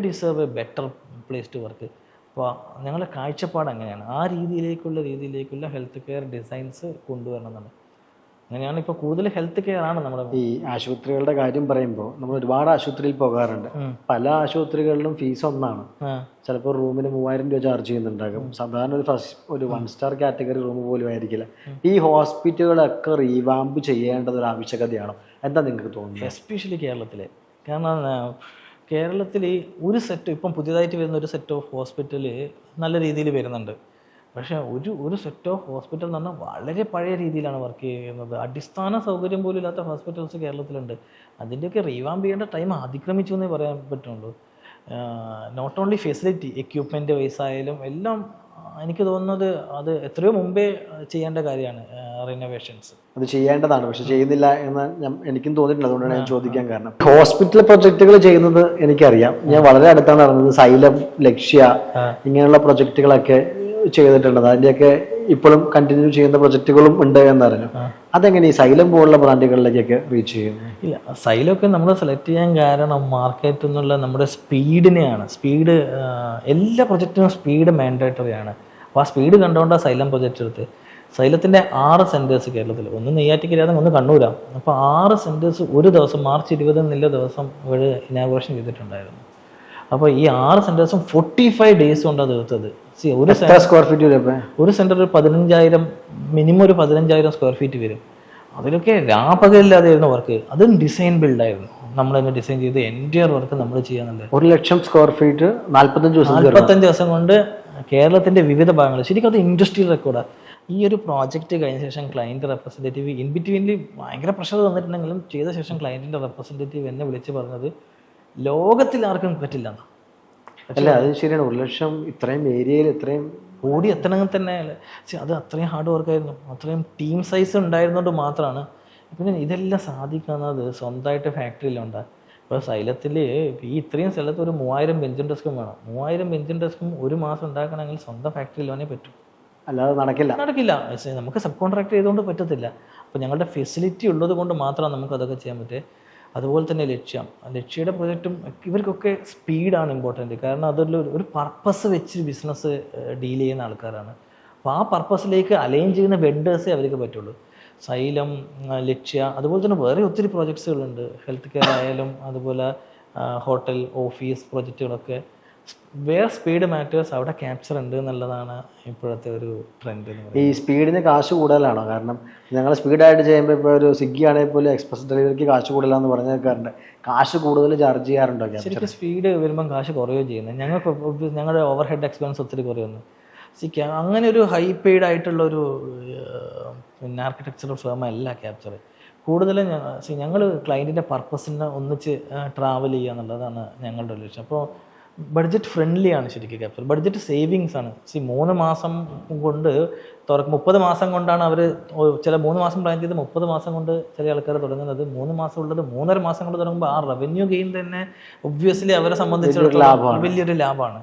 deserve a better place to work. അപ്പോൾ ഞങ്ങളുടെ കാഴ്ചപ്പാട് അങ്ങനെയാണ്. ആ രീതിയിലേക്കുള്ള ഹെൽത്ത് കെയർ ഡിസൈൻസ് കൊണ്ടുവരണം എന്നാണ്. അങ്ങനെയാണ് ഇപ്പോൾ കൂടുതൽ ഹെൽത്ത് കെയർ ആണ് നമ്മുടെ. ഈ ആശുപത്രികളുടെ കാര്യം പറയുമ്പോൾ നമ്മൾ ഒരുപാട് ആശുപത്രിയിൽ പോകാറുണ്ട്. പല ആശുപത്രികളിലും ഫീസ് ഒന്നാണ്. ചിലപ്പോൾ റൂമിന് 3000 രൂപ ചാർജ് ചെയ്യുന്നുണ്ടാകും. സാധാരണ ഒരു 1 സ്റ്റാർ കാറ്റഗറി റൂം പോലും ആയിരിക്കില്ല. ഈ ഹോസ്പിറ്റലുകളൊക്കെ റീവാമ്പ് ചെയ്യേണ്ടത് ഒരു ആവശ്യകതയാണോ? എന്താ നിങ്ങൾക്ക് തോന്നുന്നത്? എസ്പെഷ്യലി കേരളത്തിൽ. കാരണം കേരളത്തിൽ ഒരു സെറ്റ് ഇപ്പം പുതിയതായിട്ട് വരുന്ന ഒരു സെറ്റ് ഓഫ് ഹോസ്പിറ്റൽ നല്ല രീതിയിൽ വരുന്നുണ്ട്. പക്ഷേ ഒരു സെറ്റ് ഓഫ് ഹോസ്പിറ്റൽ എന്ന് പറഞ്ഞാൽ വളരെ പഴയ രീതിയിലാണ് വർക്ക് ചെയ്യുന്നത്. അടിസ്ഥാന സൗകര്യം പോലും ഇല്ലാത്ത ഹോസ്പിറ്റൽസ് കേരളത്തിലുണ്ട്. അതിൻ്റെയൊക്കെ റീവാമ്പ് ചെയ്യേണ്ട ടൈം അതിക്രമിച്ചു എന്നേ പറയാൻ പറ്റുള്ളൂ. നോട്ട് ഓൺലി ഫെസിലിറ്റി, എക്യുപ്മെൻറ്റ് വൈസായാലും എല്ലാം എനിക്ക് തോന്നുന്നത് അത് എത്രയോ മുമ്പേ ചെയ്യേണ്ട കാര്യമാണ്. റിനോവേഷൻസ് അത് ചെയ്യേണ്ടതാണ്, പക്ഷെ ചെയ്യുന്നില്ല എന്ന് എനിക്കും തോന്നിയിട്ടില്ല. അതുകൊണ്ടാണ് ഞാൻ ചോദിക്കാൻ കാരണം. ഹോസ്പിറ്റൽ പ്രൊജക്റ്റുകൾ ചെയ്യുന്നത് എനിക്കറിയാം. ഞാൻ വളരെ അടുത്താണ് നടന്നത്. സൈലം, ലക്ഷ്യ ഇങ്ങനെയുള്ള പ്രൊജക്റ്റുകളൊക്കെ ചെയ്തിട്ടുണ്ട്. അതിൻ്റെയൊക്കെ ഇപ്പോഴും കണ്ടിന്യൂ ചെയ്യുന്ന പ്രൊജക്റ്റുകളും ഉണ്ട് എന്നറിഞ്ഞു. അതെങ്ങനെ ഈ സൈലം പോലുള്ള ബ്രാൻഡുകളിലേക്കൊക്കെ റീച്ച് ചെയ്യുന്നു? ഇല്ല, സൈലമൊക്കെ നമ്മൾ സെലക്ട് ചെയ്യാൻ കാരണം മാർക്കറ്റ് എന്നുള്ള നമ്മുടെ സ്പീഡിനെയാണ്. സ്പീഡ് എല്ലാ പ്രൊജക്റ്റിനും സ്പീഡ് മാൻഡേറ്ററി ആണ്. അപ്പോൾ ആ സ്പീഡ് കണ്ടുകൊണ്ടാണ് സൈലം പ്രൊജക്റ്റ് എടുത്ത്. സൈലത്തിൻ്റെ 6 സെൻറ്റേഴ്സ് കേരളത്തിൽ, ഒന്ന് നെയ്യാറ്റിക്കരയാണ്, ഒന്ന് കണ്ണൂരാണ്. അപ്പോൾ 6 സെൻറ്റേഴ്സ് ഒരു ദിവസം മാർച്ച് 20 എന്നുള്ള ദിവസം ഇവിടെ ഇനാഗുറേഷൻ ചെയ്തിട്ടുണ്ടായിരുന്നു. അപ്പോൾ ഈ 6 സെൻറ്റേഴ്സും 45 ഡേയ്സ് കൊണ്ടാണ് തീർത്തത്. ഒരു സ്ക്വയർ ഫീറ്റ് ഒരു സെൻറ്റർ 15,000 മിനിമം ഒരു 15,000 സ്ക്വയർ ഫീറ്റ് വരും. അതിലൊക്കെ രാപകലില്ലാതെയായിരുന്നു വർക്ക്. അതും ഡിസൈൻ ബിൽഡായിരുന്നു. നമ്മൾ തന്നെ ഡിസൈൻ ചെയ്ത് എൻറ്റയർ വർക്ക് നമ്മൾ ചെയ്യാനുണ്ട്. 1,00,000 സ്ക്വയർ ഫീറ്റ് 45 ദിവസം കൊണ്ട് കേരളത്തിൻ്റെ വിവിധ ഭാഗങ്ങൾ. ശരിക്കും അത് ഇൻഡസ്ട്രിയൽ റെക്കോർഡാണ്. ഈ ഒരു പ്രോജക്റ്റ് കഴിഞ്ഞ ശേഷം ക്ലയൻറ്റ് റെപ്രസെൻറ്റേറ്റീവ് ഇൻ ബിറ്റ്വീനിൽ ഭയങ്കര പ്രഷർ തന്നിട്ടുണ്ടെങ്കിലും ചെയ്ത ശേഷം ക്ലയൻറ്റിൻ്റെ റെപ്രസെൻറ്റേറ്റീവ് എന്നെ വിളിച്ച് പറഞ്ഞത് ലോകത്തിൽ ആർക്കും പറ്റില്ല. അല്ല, അത് ശരിയാണ്. 1,00,000 ഇത്രയും ഏരിയയിൽ ഇത്രയും ഓടി എത്തണമെങ്കിൽ തന്നെ അത് അത്രയും ഹാർഡ് വർക്കായിരുന്നു, അത്രയും ടീം സൈസ് ഉണ്ടായിരുന്നുകൊണ്ട് മാത്രമാണ്. പിന്നെ ഇതെല്ലാം സാധിക്കുന്നത് സ്വന്തമായിട്ട് ഫാക്ടറിയിലുണ്ടാകും. ഇപ്പോൾ സൈലത്തിൽ ഈ ഇത്രയും സ്ഥലത്ത് ഒരു 3000 ബെഞ്ചും ഡെസ്കും വേണം. 3000 ബെഞ്ചും ഡെസ്കും ഒരു മാസം ഉണ്ടാക്കണമെങ്കിൽ സ്വന്തം ഫാക്ടറിയിൽ തന്നെ പറ്റും, അല്ലാതെ നടക്കില്ല. നമുക്ക് സബ് കോൺട്രാക്ട് ചെയ്തുകൊണ്ട് പറ്റത്തില്ല. അപ്പോൾ ഞങ്ങളുടെ ഫെസിലിറ്റി ഉള്ളത് കൊണ്ട് മാത്രമാണ് നമുക്ക് അതൊക്കെ ചെയ്യാൻ പറ്റുക. അതുപോലെ തന്നെ ലക്ഷ്യയുടെ പ്രൊജക്റ്റും ഇവർക്കൊക്കെ സ്പീഡാണ് ഇമ്പോർട്ടൻറ്റ്. കാരണം ഒരു പർപ്പസ് വെച്ച് ബിസിനസ് ഡീൽ ചെയ്യുന്ന ആൾക്കാരാണ്. അപ്പോൾ ആ പർപ്പസിലേക്ക് അലൈൻ ചെയ്യുന്ന വെൻഡേഴ്സേ അവർക്ക് പറ്റുള്ളൂ. സൈലം, ലക്ഷ്യ, അതുപോലെ തന്നെ വേറെ ഒത്തിരി പ്രോജക്ട്സുകളുണ്ട്. ഹെൽത്ത് കെയർ ആയാലും അതുപോലെ ഹോട്ടൽ, ഓഫീസ് പ്രോജക്റ്റുകളൊക്കെ വേറെ സ്പീഡ് മാറ്റേഴ്സ് അവിടെ ക്യാപ്ചർ ഉണ്ട് എന്നുള്ളതാണ് ഇപ്പോഴത്തെ ഒരു ട്രെൻഡ് എന്ന് പറയുന്നത്. ഈ സ്പീഡിന് കാശ് കൂടുതലാണോ? കാരണം ഞങ്ങൾ സ്പീഡായിട്ട് ചെയ്യുമ്പോൾ ഇപ്പോൾ ഒരു സ്വിഗ്ഗി ആണെങ്കിൽ പോലും എക്സ്പ്രസ് ഡെലിവറിക്ക് കാശ് കൂടുതലാന്ന് പറഞ്ഞേക്കാറുണ്ട്. കാശ് കൂടുതൽ ചാർജ് ചെയ്യാറുണ്ടോ? ശരിക്കും സ്പീഡ് വരുമ്പം കാശ് കുറയുകയും ചെയ്യുന്നത്. ഞങ്ങളുടെ ഓവർ ഹെഡ് എക്സ്പെൻസ് ഒത്തിരി കുറയുന്നു. അങ്ങനെ ഒരു ഹൈ പെയ്ഡ് ആയിട്ടുള്ള ഒരു പിന്നെ ആർക്കിടെക്ചറൽ ഫേം അല്ല ക്യാപ്ചർ. കൂടുതലും ഞങ്ങൾ ക്ലയൻറ്റിൻ്റെ പർപ്പസിനെ ഒന്നിച്ച് ട്രാവൽ ചെയ്യുക എന്നുള്ളതാണ് ഞങ്ങളുടെ ലക്ഷ്യം. അപ്പോൾ ബഡ്ജറ്റ് ഫ്രണ്ട്ലി ആണ് ശരിക്കും ക്യാപ്ചർ. ബഡ്ജറ്റ് സേവിങ്സ് ആണ്. 3 മാസം കൊണ്ട് 30 മാസം കൊണ്ടാണ് അവർ ചില 3 മാസം പ്ലാൻ ചെയ്ത് 30 മാസം കൊണ്ട് ചില ആൾക്കാർ തുടങ്ങുന്നത്. 3 മാസം ഉള്ളത് 3.5 മാസം കൊണ്ട് തുടങ്ങുമ്പോൾ ആ റവന്യൂ ഗെയിൻ തന്നെ ഒബ്വിയസ്ലി അവരെ സംബന്ധിച്ചിടത്തോളം വലിയൊരു ലാഭമാണ്.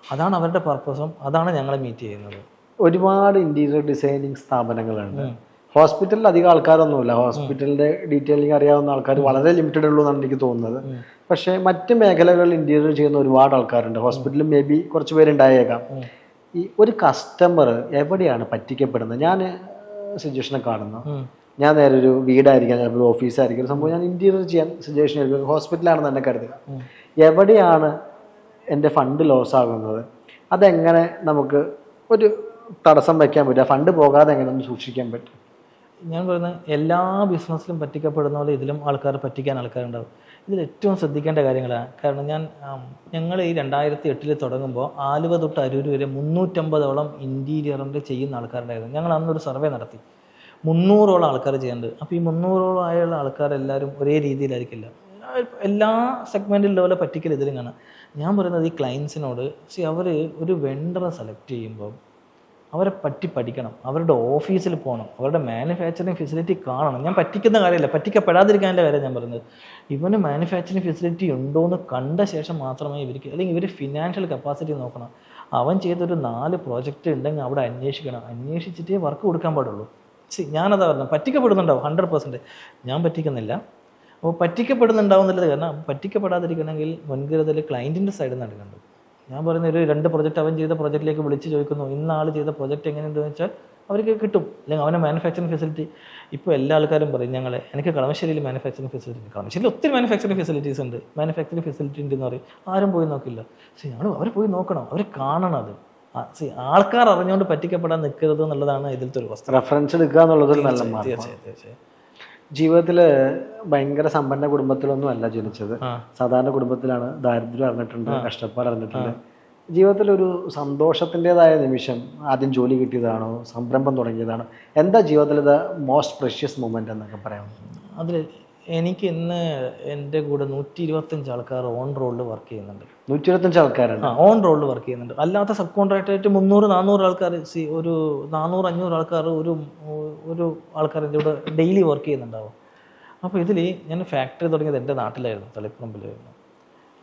അതാണ് അവരുടെ പർപ്പസും, അതാണ് ഞങ്ങളെ മീറ്റ് ചെയ്യുന്നത്. ഒരുപാട് ഇൻറ്റീരിയർ ഡിസൈനിങ് സ്ഥാപനങ്ങളുണ്ട്. ഹോസ്പിറ്റലിൽ അധികം ആൾക്കാരൊന്നുമില്ല. ഹോസ്പിറ്റലിൻ്റെ ഡീറ്റെയിലിംഗ് അറിയാവുന്ന ആൾക്കാർ വളരെ ലിമിറ്റഡ് ഉള്ളൂ എന്നാണ് എനിക്ക് തോന്നുന്നത്. പക്ഷേ മറ്റ് മേഖലകളിൽ ഇൻറ്റീരിയർ ചെയ്യുന്ന ഒരുപാട് ആൾക്കാരുണ്ട്. ഹോസ്പിറ്റലിൽ മേ ബി കുറച്ച് പേരുണ്ടായേക്കാം. ഈ ഒരു കസ്റ്റമർ എവിടെയാണ് പറ്റിക്കപ്പെടുന്നത്? ഞാൻ സിറ്റുവേഷനെ കാണുന്നു. ഞാൻ നേരെ ഒരു വീടായിരിക്കാം, ചിലപ്പോൾ ഓഫീസായിരിക്കും, ഒരു സംഭവം ഞാൻ ഇൻറ്റീരിയർ ചെയ്യാൻ സജഷൻ ആയിരിക്കും. ഹോസ്പിറ്റലാണെന്ന് തന്നെ കരുതുക. എവിടെയാണ് എൻ്റെ ഫണ്ട് ലോസ് ആകുന്നത്? അതെങ്ങനെ നമുക്ക് ഒരു തടസ്സം വയ്ക്കാൻ പറ്റും? ഫണ്ട് പോകാതെ എങ്ങനെ ഒന്ന് സൂക്ഷിക്കാൻ പറ്റും? ഞാൻ പറയുന്നത് എല്ലാ ബിസിനസ്സിലും പറ്റിക്കപ്പെടുന്ന പോലെ ഇതിലും പറ്റിക്കാൻ ആൾക്കാരുണ്ടാവും. ഇതിൽ ഏറ്റവും ശ്രദ്ധിക്കേണ്ട കാര്യങ്ങളാണ്. കാരണം ഞങ്ങൾ ഈ 2008 തുടങ്ങുമ്പോൾ ആലുവ തൊട്ട് അരൂർ വരെ 350ഓളം ഇൻറ്റീരിയറിൻ്റെ ചെയ്യുന്ന ആൾക്കാരുണ്ടായിരുന്നു. ഞങ്ങൾ അന്നൊരു സർവേ നടത്തി. 300ഓളം ആൾക്കാർ ചെയ്യുന്നുണ്ട്. അപ്പോൾ ഈ 300ഓളം ആയുള്ള ആൾക്കാരെല്ലാവരും ഒരേ രീതിയിലായിരിക്കില്ല. എല്ലാ സെഗ്മെൻറ്റിലും പോലെ പറ്റിക്കൽ ഇതിലും കാണാം. ഞാൻ പറയുന്നത് ഈ ക്ലയൻസിനോട് അവർ ഒരു വെണ്ടറെ സെലക്ട് ചെയ്യുമ്പോൾ അവരെ പഠിക്കണം. അവരുടെ ഓഫീസിൽ പോകണം, അവരുടെ മാനുഫാക്ചറിങ് ഫെസിലിറ്റി കാണണം. ഞാൻ പറ്റിക്കുന്ന കാര്യമല്ല, പറ്റിക്കപ്പെടാതിരിക്കാൻ്റെ കാര്യം ഞാൻ പറയുന്നത്. ഇവന് മാനുഫാക്ചറിങ് ഫെസിലിറ്റി ഉണ്ടോ എന്ന് കണ്ട ശേഷം മാത്രമേ ഇവർക്ക്, അല്ലെങ്കിൽ ഇവർ ഫിനാൻഷ്യൽ കപ്പാസിറ്റി നോക്കണം. അവൻ ചെയ്തൊരു 4 പ്രോജക്റ്റ് ഉണ്ടെങ്കിൽ അവിടെ അന്വേഷിക്കണം. അന്വേഷിച്ചിട്ടേ വർക്ക് കൊടുക്കാൻ പാടുള്ളൂ. ഞാനതാ പറഞ്ഞത്. പറ്റിക്കപ്പെടുന്നുണ്ടാവും 100%. ഞാൻ പറ്റിക്കുന്നില്ല. അപ്പോൾ പറ്റിക്കപ്പെടുന്നുണ്ടാവും എന്നുള്ളത് കാരണം പറ്റിക്കപ്പെടാതിരിക്കണമെങ്കിൽ മുൻകരുതൽ ക്ലയൻറ്റിൻ്റെ സൈഡിൽ നിന്ന് എടുക്കേണ്ടത്. ഞാൻ പറയുന്ന ഒരു 2 പ്രോജക്റ്റ് അവൻ ചെയ്ത പ്രോജക്റ്റിലേക്ക് വിളിച്ച് ചോദിക്കുന്നു, ഇന്ന ആൾ ചെയ്ത പ്രോജക്റ്റ് എങ്ങനെയുണ്ടെന്ന് വെച്ചാൽ അവർക്ക് കിട്ടും. അല്ലെങ്കിൽ അവൻ്റെ മാനുഫാക്ചറിങ് ഫെസിലിറ്റി. ഇപ്പോൾ എല്ലാ ആൾക്കാരും പറയും എനിക്ക് കളമശ്ശേരിയിൽ മാനുഫാക്ചറിങ് ഫെസിലിറ്റി. കളമശ്ശേരിയിൽ ഒത്തിരി മാനുഫാക്ചറിങ് ഫെസിലിറ്റീസ് ഉണ്ട്, മാനുഫാക്ചറിങ് ഫെസിലിറ്റി ഉണ്ടെന്ന് പറയും. ആരും പോയി നോക്കില്ല. അവർ പോയി നോക്കണം, അവർ കാണണം. അത് ആൾക്കാർ അറിഞ്ഞുകൊണ്ട് പറ്റിക്കപ്പെടാൻ നിൽക്കരുത് എന്നുള്ളതാണ് ഇതിലത്തെ ഒരു വസ്തു. റെഫറൻസ് എടുക്കുക എന്നുള്ളത് നല്ല തീർച്ചയായും. ജീവിതത്തിൽ ഭയങ്കര സമ്പന്ന കുടുംബത്തിലൊന്നും അല്ല ജനിച്ചത്. സാധാരണ കുടുംബത്തിലാണ്. ദാരിദ്ര്യം അറിഞ്ഞിട്ടുണ്ട്, കഷ്ടപ്പാട് അറിഞ്ഞിട്ടുണ്ട്. ജീവിതത്തിൽ ഒരു സന്തോഷത്തിൻ്റെതായ നിമിഷം ആദ്യം ജോലി കിട്ടിയതാണോ, സംരംഭം തുടങ്ങിയതാണോ? എന്താ ജീവിതത്തിലെ മോസ്റ്റ് പ്രഷ്യസ് മൊമെന്റ് എന്നൊക്കെ പറയാം? അതിൽ എനിക്ക് ഇന്ന് എൻ്റെ കൂടെ 125 ആൾക്കാർ ഓൺ റോളിൽ വർക്ക് ചെയ്യുന്നുണ്ട്. 125 ആൾക്കാരാണ് ഓൺ റോളിൽ വർക്ക് ചെയ്യുന്നുണ്ട്. അല്ലാത്ത സബ് കോൺട്രാക്റ്റായിട്ട് 300-400 ആൾക്കാർ, ഒരു 400-500 ആൾക്കാർ ഒരു ആൾക്കാരിൻ്റെ കൂടെ ഡെയിലി വർക്ക് ചെയ്യുന്നുണ്ടാവും. അപ്പോൾ ഇതിൽ ഞാൻ ഫാക്ടറി തുടങ്ങിയത് എൻ്റെ നാട്ടിലായിരുന്നു, തളിപ്പറമ്പിലായിരുന്നു.